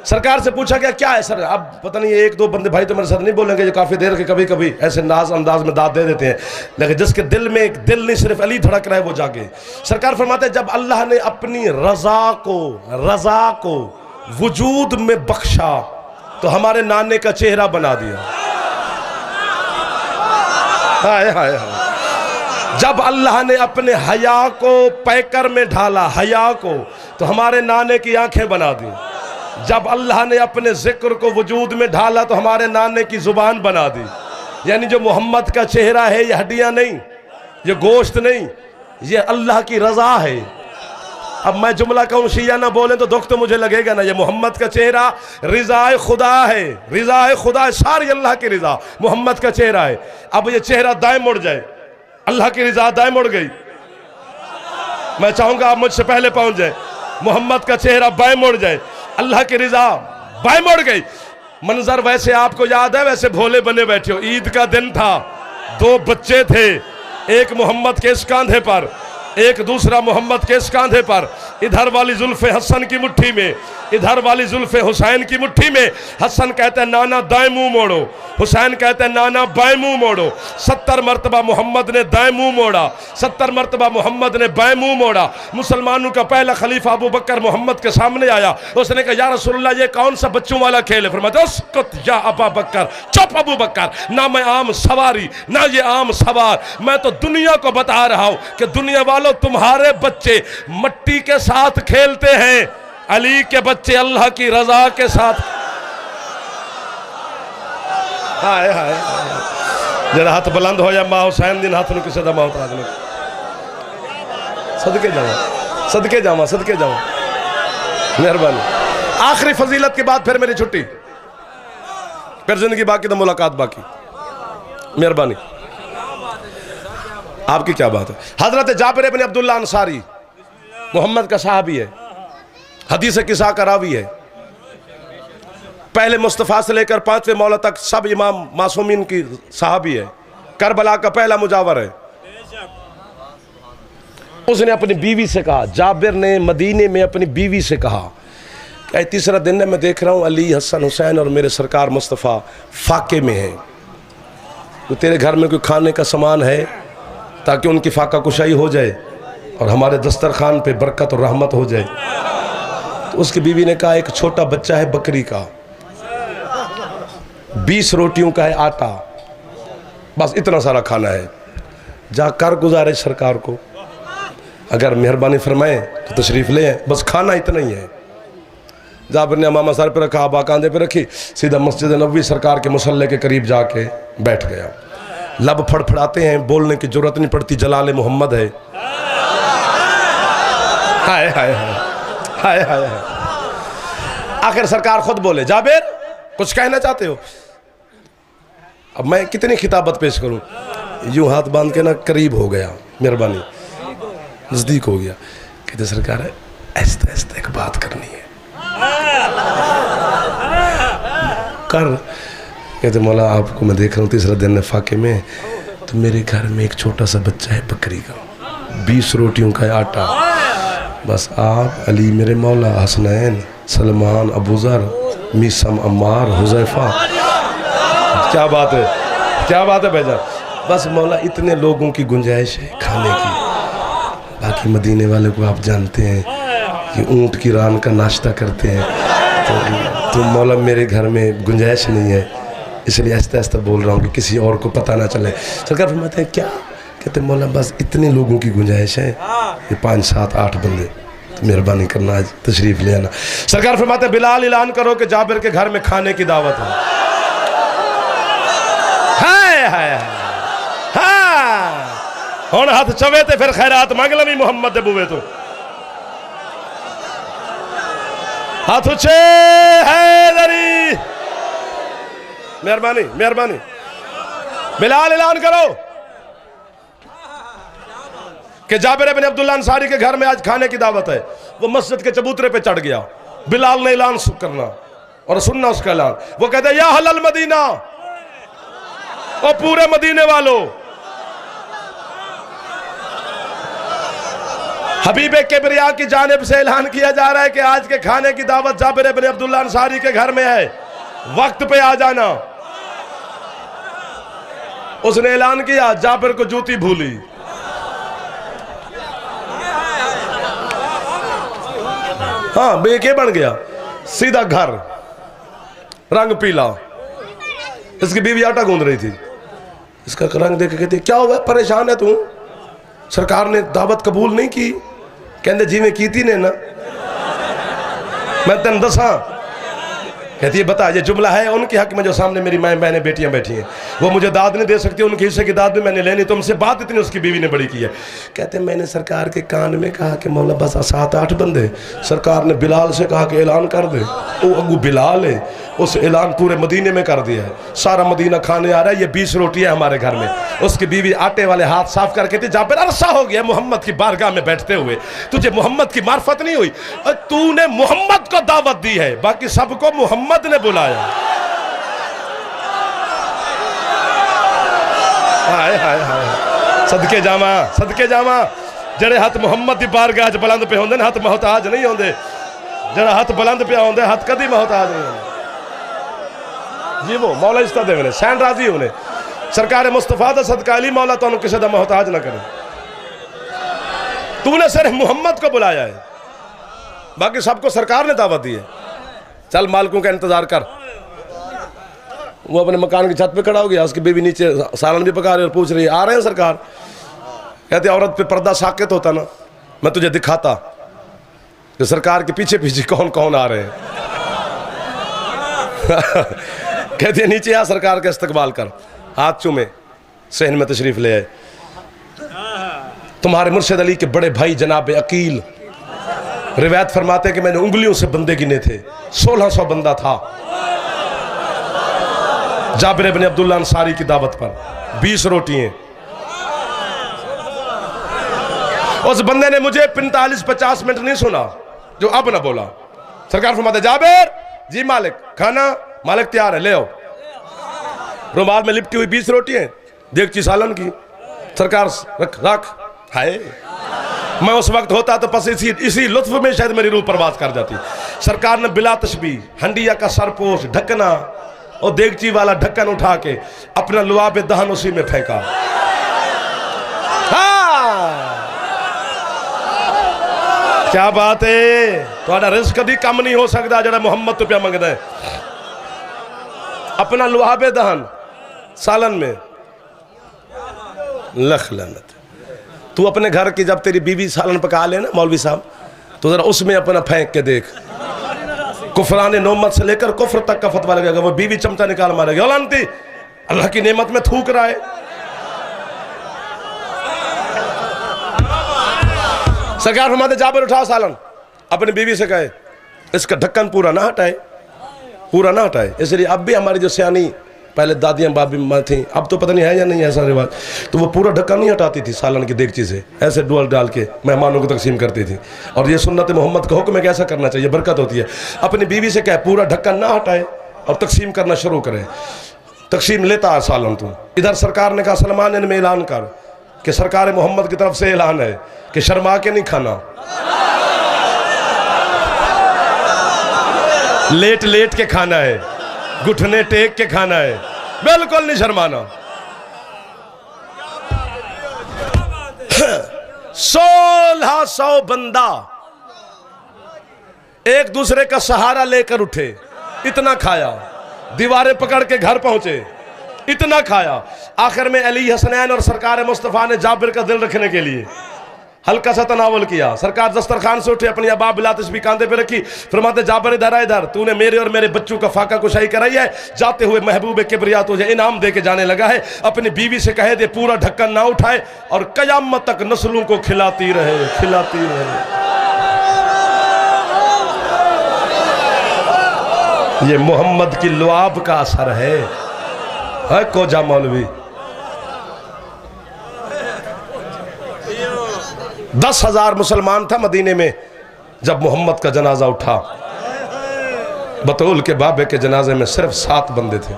सरकार से पूछा गया क्या है सर? अब पता नहीं, 1-2 बंदे भाई तो मेरे साथ नहीं बोलेंगे, जो काफ़ी देर के कभी कभी ऐसे नाज अंदाज में दाद दे देते हैं, लेकिन जिसके दिल में एक दिल नहीं सिर्फ अली धड़क रहा है वो जागे। सरकार फरमाते हैं जब अल्लाह ने अपनी रज़ा को वजूद में बख्शा तो हमारे नाने का चेहरा बना दिया। हाय हाय हाय। जब अल्लाह ने अपने हया को पैकर में ढाला, हया को, तो हमारे नाने की आंखें बना दी। जब अल्लाह ने अपने जिक्र को वजूद में ढाला तो हमारे नाने की जुबान बना दी। यानी जो मोहम्मद का चेहरा है, ये हड्डियां नहीं, ये गोश्त नहीं, ये अल्लाह की रजा है। अब मैं जुमला कहूँ शिया ना बोले तो दुख तो मुझे लगेगा ना। ये मोहम्मद का चेहरा रिज़ाए खुदा है, रिज़ाए खुदा है, सारी अल्लाह की रिज़ा मोहम्मद का चेहरा है। अब ये चेहरा दाएं मुड़ जाए, अल्लाह की रिज़ा दाएं मुड़ गई, मैं चाहूँगा आप मुझसे पहले पहुँच जाए। मोहम्मद का चेहरा बाएं मुड़ जाए, अल्लाह की रिजा बाएं मुड़ गई। मंजर वैसे आपको याद है, वैसे भोले बने बैठे हो। ईद का दिन था, 2 बच्चे थे, एक मोहम्मद के इस कांधे पर, एक दूसरा मोहम्मद के इस कांधे पर। इधर वाली जुल्फे हसन की मुट्ठी में, इधर वाली जुल्फे हुसैन की मुट्ठी में। हसन कहते हैं नाना दाएं मुंह मोड़ो, हुसैन कहते हैं नाना बाएं मुंह मोड़ो। 70 मरतबा मोहम्मद ने दाएं मुंह मोड़ा, 70 मरतबा मोहम्मद ने बाएं मुंह मोड़ा। मुसलमानों का पहला खलीफा अबू बकर मोहम्मद के सामने आया, उसने कहा या रसूलुल्लाह ये कौन सा बच्चों वाला खेल है? फरमाया उसकुत या अबा बकर, चुप अबू बकर, ना मैं आम सवारी ना ये आम सवार, मैं तो दुनिया को बता रहा हूं कि दुनिया वालों तुम्हारे बच्चे मट्टी के साथ खेलते हैं, अली के बच्चे अल्लाह की रजा के साथ। हाय हाय जरा हाथ बुलंद हो या मां हुसैन दिन हाथ किसी का मौत आ गई। सदके जावा, सदके जावा, सदके जावा, मेहरबानी। आखिरी फजीलत के बाद फिर मेरी छुट्टी, फिर जिंदगी बाकी तो मुलाकात बाकी, मेहरबानी। आपकी क्या बात है। हजरत जाबिर इब्न अब्दुल्लाह अंसारी मोहम्मद का साहबी है, हदीस किस्सा का रावी है। पहले मुस्तफ़ा से लेकर 5वें मौला तक सब इमाम मासूमीन की साहबी है। करबला का पहला मुजावर है। उसने अपनी बीवी से कहा, जाबिर ने मदीने में अपनी बीवी से कहा कि तीसरा दिन है, मैं देख रहा हूँ अली, हसन, हुसैन और मेरे सरकार मुस्तफ़ा फाके में है, तो तेरे घर में कोई खाने का सामान है ताकि उनकी फाका कुशाई हो जाए और हमारे दस्तरखान पे बरकत और रहमत हो जाए। तो उसकी बीवी ने कहा एक छोटा बच्चा है बकरी का, 20 रोटियों का है आटा, बस इतना सारा खाना है, जाकर गुजारे सरकार को, अगर मेहरबानी फरमाए तो तशरीफ ले, बस खाना इतना ही है। जाबिर ने अमामा सर पे रखा, आबा कांधे पे रखी, सीधा मस्जिद नबवी सरकार के मुसल्ले के करीब जाके बैठ गया। लब फड़फड़ाते हैं, बोलने की जरूरत नहीं पड़ती, जलाले मोहम्मद है। हाय हाय हाय हाय। आखिर सरकार खुद बोले, जाबिर कुछ कहना चाहते हो? अब मैं कितनी खिताबत पेश करूं, यूं हाथ बांध के ना करीब हो गया, मेहरबानी, नजदीक हो गया। कहते सरकार है ऐसे ऐसे एक बात करनी है, कर। कहते मौला आपको मैं देख रहा हूँ तीसरा दिन है फाके में, तो मेरे घर में एक छोटा सा बच्चा है बकरी का, 20 रोटियों का आटा, बस आप अली मेरे मौला, हसनैन, सलमान, अबूजर, मीसम, अम्मार, हुज़ैफा, क्या बात है, क्या बात है भाईजान, बस मौला इतने लोगों की गुंजाइश है खाने की। बाकी मदीने वाले को आप जानते हैं कि ऊँट की रान का नाश्ता करते हैं, तो मौला मेरे घर में गुंजाइश नहीं है, इसलिए आहिस्ता आहिस्ता बोल रहा हूँ कि किसी और को पता ना चले। सरकार फरमाते हैं क्या? कहते मौला बस इतने लोगों की गुंजाइश है, ये 5, 7, 8 बंदे, तो मेहरबानी करना आज तशरीफ ले आना। सरकार फरमाते हैं बिलाल ऐलान करो कि जाबिर के घर में खाने की दावत है। हाय हाय हाँ, हुण हाथ चवे ते फिर खैरात मांग लवी मोहम्मद दे बूवे तो। हाथ उछे हैदरी, मेहरबानी मेहरबानी। बिलाल ऐलान करो कि जाबिर इब्न अब्दुल्लाह अंसारी के घर में आज खाने की दावत है। वो मस्जिद के चबूतरे पे चढ़ गया, बिलाल ने ऐलान करना और सुनना उसका ऐलान। वो कहते या हलल मदीना, और पूरे मदीने वालों, हबीब किबरिया की जानिब से ऐलान किया जा रहा है कि आज के खाने की दावत जाबिर इब्न अब्दुल्लाह अंसारी के घर में है, वक्त पे आ जाना। उसने ऐलान किया, जाबिर को जूती भूली। हाँ बेके बन गया, सीधा घर, रंग पीला। इसकी बीवी आटा गूंद रही थी, इसका रंग देख के कहती क्या हुआ, परेशान है तू? सरकार ने दावत कबूल नहीं की? कहते जिवें कीती ने ना, मैं तेन दसा कहती है बता, ये जुमला है उनके हक में जो सामने मेरी माएँ बहनें बेटियां बैठी हैं, वो मुझे दाद नहीं दे सकती, उनके हिस्से की दाद भी मैंने लेनी, तुमसे बात इतनी उसकी बीवी ने बड़ी की है। कहते मैंने सरकार के कान में कहा कि मौला बस 7-8 बंदे, सरकार ने बिलाल से कहा कि ऐलान कर दे, वो अबू बिलाल है, उस ऐलान पूरे मदीने में कर दिया है, सारा मदीना खाने आ रहा है, ये 20 रोटियां हमारे घर में। उसकी बीवी आटे वाले हाथ साफ करके थी, जाबिर अरसा हो गया मोहम्मद की बारगाह में बैठते हुए, तुझे मोहम्मद की मार्फत नहीं हुई, तूने मोहम्मद को दावत दी है, बाकी सबको मोहम्मद ने बुलाया। हाय हाय हाय, सदके जावा जड़े हथ मोहम्मद की बारगाह च बुलंद पे होंदे, हथ मोहताज नहीं होंदे, जरा हथ बुलंद पे आउंदे हथ कदी मोहताज नहीं होंदे जी। वो मौला इस्ता देवे सैन राजी होने, सरकार मुस्तफा दा सदका अली मौला तुहानू किसी दा मोहताज ना करे। तूने सिर्फ मोहम्मद को बुलाया है, बाकी सबको सरकार ने दावत दी है। चल मालिकों का इंतजार कर। वो अपने मकान की छत पे खड़ा हो गया, उसकी बीवी नीचे सालन भी पका रही और पूछ रही है आ रहे हैं सरकार? कहते औरत पे पर्दा साकित होता ना, मैं तुझे दिखाता कि सरकार के पीछे पीछे कौन कौन आ रहे हैं। कहते नीचे आ, सरकार का इस्तकबाल कर, हाथ चूमे, सहन में तशरीफ ले आए। तुम्हारे मुर्शिद अली के बड़े भाई जनाब अकील रिवायत फरमाते कि मैंने उंगलियों से बंदे गिने थे, 1600 बंदा था। जाबिर इब्न अब्दुल्लाह अंसारी की दावत पर 20 रोटियां। उस बंदे ने मुझे 45-50 मिनट नहीं सुना जो अब ना बोला। सरकार फरमाते जाबिर जी मालिक खाना, मालिक तैयार है ले आओ। रुमाल में लिपटी हुई 20 रोटियां, देगची सालन की। सरकार रख हाय, मैं उस वक्त होता तो बस इसी लुत्फ में शायद मेरी रूह परवाज कर जाती। सरकार ने बिला तशबी हंडिया का सरपोश ढकना और देगची वाला ढक्कन उठा के अपना लुआब दहन उसी में फेंका। क्या बात है, थोड़ा रिस्क कभी कम नहीं हो सकता जरा मोहम्मद तो प्या मंगदा है। अपना लुआब दहन सालन में। लख लनत, तू अपने घर की जब तेरी बीवी सालन पका ले ना मौलवी साहब, तो जरा उसमें अपना फेंक के देख, कुफरान नौमत से लेकर कुफर तक का फतवा लगेगा। वो बीवी चमचा निकाल मारेगी, औलांती अल्लाह की नेमत में थूक रहा है। सरकार फरमाते जाबिर उठाओ सालन, अपनी बीवी से कहे इसका ढक्कन पूरा ना हटाए। इसलिए अब भी हमारी जो सियानी पहले दादियाँ बाबी माँ थी, अब तो पता नहीं है या नहीं ऐसा रिवाज, तो वो पूरा ढक्कन नहीं हटाती थी सालन की देगची से, ऐसे डोल डाल के मेहमानों को तकसीम करती थी। और ये सुन्नत मोहम्मद का हुक्म है कि ऐसा करना चाहिए, बरकत होती है। अपनी बीवी से कहे पूरा ढक्कन ना हटाए और तकसीम करना शुरू करे। तकसीम लेता है सालन तू। इधर सरकार ने कहा सलमान इनमें ऐलान कर कि सरकार मोहम्मद की तरफ से ऐलान है कि शर्मा के नहीं खाना, लेट लेट के खाना है, घुटने टेक के खाना है, बिल्कुल नहीं शर्माना। 1600 बंदा एक दूसरे का सहारा लेकर उठे, इतना खाया, दीवारें पकड़ के घर पहुंचे, इतना खाया। आखिर में अली हसनैन और सरकार मुस्तफ़ा ने जाबिर का दिल रखने के लिए हल्का सा तनावल किया। सरकार दस्तरखान से उठे, अपनी अबा बिला तस्बीह कांधे पे रखी, फरमाते जाबिर इधर आ, इधर तूने मेरे और मेरे बच्चों का फाका कुशाई कराई है, जाते हुए महबूब किबरिया तुझे इनाम दे के जाने लगा है। अपनी बीवी से कहे दे पूरा ढक्कन ना उठाए और कयामत तक नस्लों को खिलाती रहे। ये मोहम्मद की लुआब का असर है कोजा मौलवी। 10,000 मुसलमान था मदीने में जब मोहम्मद का जनाजा उठा। बतूल के बाबे के जनाजे में सिर्फ 7 बंदे थे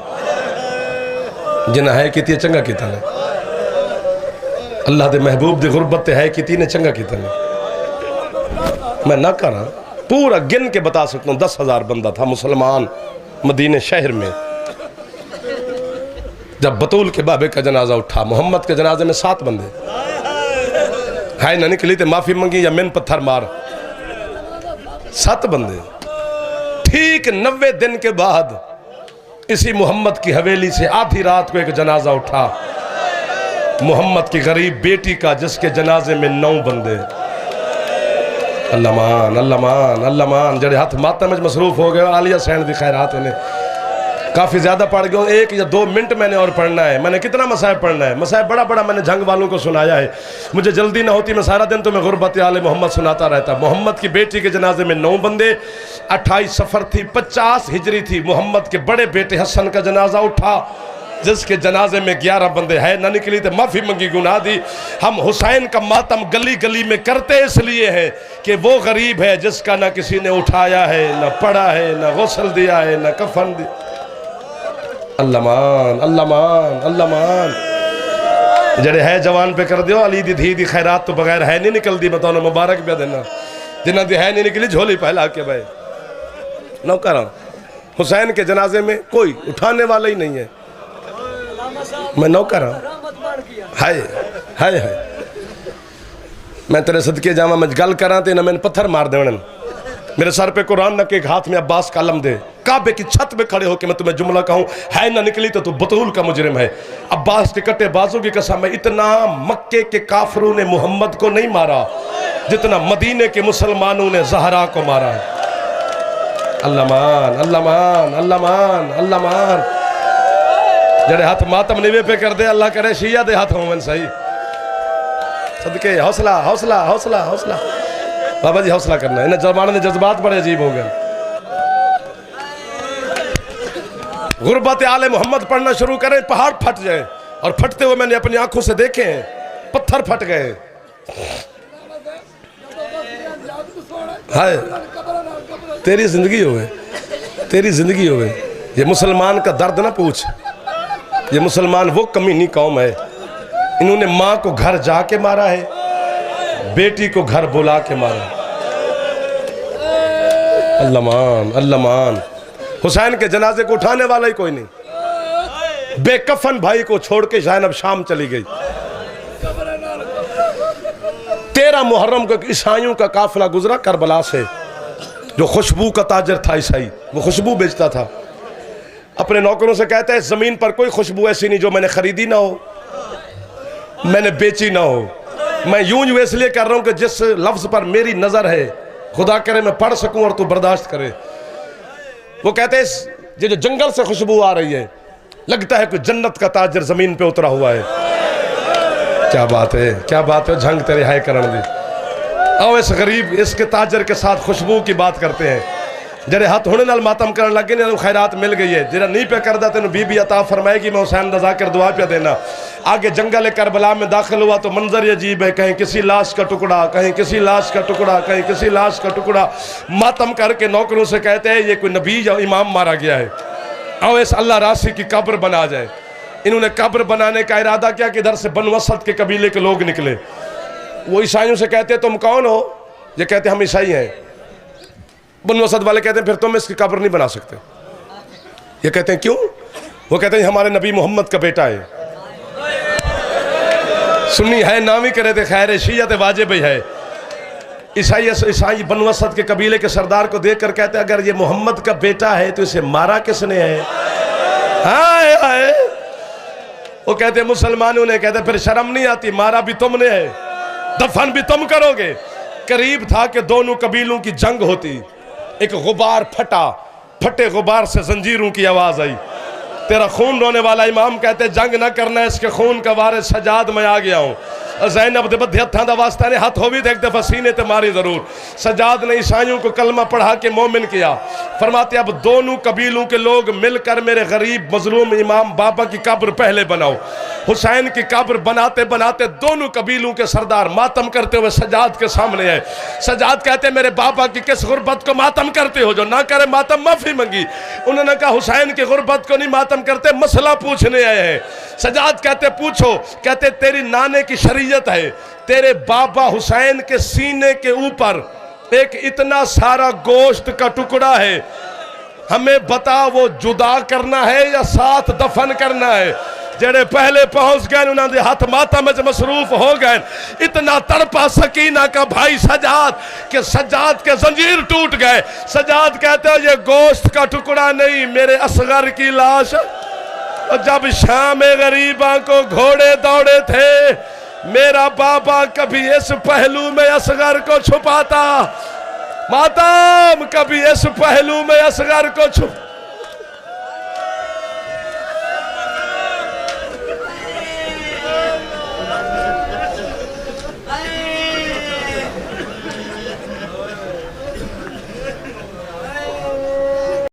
जिन्हें है कि चंगा किता ने, अल्लाह दे महबूब दी गुरबत है कि ने चंगा किता ने। मैं ना करा पूरा गिन के बता सकता हूँ, 10,000 बंदा था मुसलमान मदीने शहर में जब बतूल के बाबे का जनाजा उठा। मोहम्मद के जनाजे में 7 बंदे हाय ना निकली थे, माफी मंगी या मिन पत्थर मार। 7 बंदे। ठीक 90 दिन के बाद इसी मोहम्मद की हवेली से आधी रात को एक जनाजा उठा, मोहम्मद की गरीब बेटी का, जिसके जनाजे में 9 बंदे। अल्लाह मान अल्लाह मान अल्लाह मान। जड़े हथ माता में मसरूफ हो गए आलिया सैन दी खैरात ने काफ़ी ज़्यादा पढ़ गए। 1 या 2 मिनट मैंने और पढ़ना है। मैंने कितना मसाइब पढ़ना है? मसाइब बड़ा बड़ा मैंने जंग वालों को सुनाया है। मुझे जल्दी ना होती मैं सारा दिन तो मैं गुरबत आले मोहम्मद सुनाता रहता। मोहम्मद की बेटी के जनाजे में 9 बंदे, 28 सफ़र थी, 50 हिजरी थी। मोहम्मद के बड़े बेटे हसन का जनाजा उठा जिसके जनाजे में 11 बंदे है ना निकली तो माफ़ी मंगी गुनाह दी। हम हुसैन का मातम गली गली में करते इसलिए हैं कि वो गरीब है जिसका ना किसी ने उठाया है, ना पढ़ा है, ना गुस्ल दिया है, ना कफन दिया। अल्लाह मान अल्लाह मान अल्लाह मान। जड़े है जवान पे कर दियो अली दी धी दी खैरात तो बगैर है नहीं निकलती। मैं तो मुबारक भी देना जिन्हें दी है नहीं निकली झोली पहला के भाई नौकर। हुसैन के जनाजे में कोई उठाने वाला ही नहीं है। मैं नौकर हाय हाय हाय। मैं तेरे सदके जावा मैं गल करा तो ना मैंने पत्थर मार दे। मेरे सर पे कुरान न के एक हाथ में अब्बास का अलम दे। काबे की छत पे खड़े होकर मैं तुम्हें जुमला कहूँ है ना निकली तो तू बतूल का मुजरिम है। अब्बास के कटे बाजू की कसम है इतना मक्के के काफरों ने मोहम्मद को नहीं मारा जितना मदीने के मुसलमानों ने जहरा को मारा है। अल्लाह मान अल्लाह मान अल्लाह मान अल्लाह मान। जड़े हाथ मातम निवे पे कर दे अल्लाह करे शिया दे हाथ होवन सही सदके। हौसला हौसला हौसला हौसला बाबा जी हौसला करना। इन्हें जमाने में जज्बात बड़े अजीब हो गए। गुरबत आले मोहम्मद पढ़ना शुरू करें पहाड़ फट जाए और फटते हुए मैंने अपनी आंखों से देखे हैं। पत्थर फट गए। हाय तेरी जिंदगी हो गई तेरी जिंदगी हो गई। ये मुसलमान का दर्द ना पूछ। ये मुसलमान वो कमीनी कौम है इन्होंने माँ को घर जाके मारा है, बेटी को घर बुला के मारा। अल्लाह मान अल्लाह मान। हुसैन के जनाजे को उठाने वाला ही कोई नहीं। बेकफन भाई को छोड़ के ज़ैनब शाम चली गई। 13 मुहर्रम को ईसाइयों का काफिला गुजरा करबला से। जो खुशबू का ताजर था ईसाई वो खुशबू बेचता था। अपने नौकरों से कहता है जमीन पर कोई खुशबू ऐसी नहीं जो मैंने खरीदी ना हो, मैंने बेची ना हो। मैं यूं यूं इसलिए कर रहा हूं कि जिस लफ्ज पर मेरी नजर है खुदा करे मैं पढ़ सकूं और तू बर्दाश्त करे। वो कहते हैं ये जो जंगल से खुशबू आ रही है लगता है कोई जन्नत का ताजर जमीन पे उतरा हुआ है। क्या बात है क्या बात है। झंग तेरे हाय करण दी। आओ इस गरीब इसके ताजर के साथ खुशबू की बात करते हैं। जड़े हाथ होने नाल मातम करने लगे ने खैरात मिल गई है। जरा नहीं पे करदा तेन बीबी अता फरमाएगी मैं हुसैन रजा कर दुआ पे देना। आगे जंगल करबला में दाखिल हुआ तो मंजर अजीब है। कहीं किसी लाश का टुकड़ा, कहीं किसी लाश का टुकड़ा, कहीं किसी लाश का टुकड़ा। मातम करके नौकरों से कहते हैं ये कोई नबी या इमाम मारा गया है। आओ इस अल्लाह राशि की कब्र बना जाए। इन्होंने कब्र बनाने का इरादा किया कि इधर से बनु असद के कबीले के लोग निकले। वो ईसाइयों से कहते तुम कौन हो? ये कहते हम ईसाई हैं। बनु असद वाले कहते हैं फिर तुम इसकी कब्र नहीं बना सकते। ये कहते हैं क्यों? वो कहते हैं हमारे नबी मोहम्मद का बेटा है। सुन्नी है नाम ही करे थे खैर शियत वाजिब है। ईसाई बनु असद के कबीले के सरदार को देख कर कहते हैं अगर ये मोहम्मद का बेटा है तो इसे मारा किसने है? हाय हाय। वो कहते हैं मुसलमानों ने। कहते फिर शर्म नहीं आती? मारा भी तुमने है, दफन भी तुम करोगे। करीब था कि दोनों कबीलों की जंग होती। एक गुबार फटा, फटे गुबार से जंजीरों की आवाज आई। तेरा खून रोने वाला इमाम कहते जंग ना करना, इसके खून का वारिस सजाद मैं आ गया हूँ। ज़ैनब दे बदे हत्थां दा वास्ता ने हाथ हो भी देख दफा सीने ते मारी जरूर। सजाद ने ईसाइयों को कलमा पढ़ा के मोमिन किया। फरमाते अब दोनों कबीलों के लोग मिलकर मेरे गरीब मजलूम इमाम बाबा की कब्र पहले बनाओ। हुसैन की कब्र बनाते बनाते दोनों कबीलों के सरदार मातम करते हुए सजाद के सामने आए। सजाद कहते मेरे बाबा की किस गुर्बत को मातम करते हो? जो ना करे मातम माफी मंगी। उन्होंने कहा हुसैन की गुर्बत को नहीं मातम करते, मसला पूछने आए हैं। सजाद कहते पूछो। कहते तेरी नाने की शरीयत है, तेरे बाबा हुसैन के सीने के ऊपर एक इतना सारा गोश्त का टुकड़ा है, हमें बता वो जुदा करना है या साथ दफन करना है? जेड़े पहले पहुंच गए उन्होंने हाथ माता में मसरूफ हो गए। इतना तड़पा सकीना का भाई सजाद के सजाद के जंजीर टूट गए। सजाद कहते हैं ये गोश्त का टुकड़ा नहीं, मेरे असगर की लाश। जब शाम गरीबा को घोड़े दौड़े थे, मेरा बाबा कभी इस पहलू में असगर को छुपाता, मातम कभी इस पहलू में असगर को छुप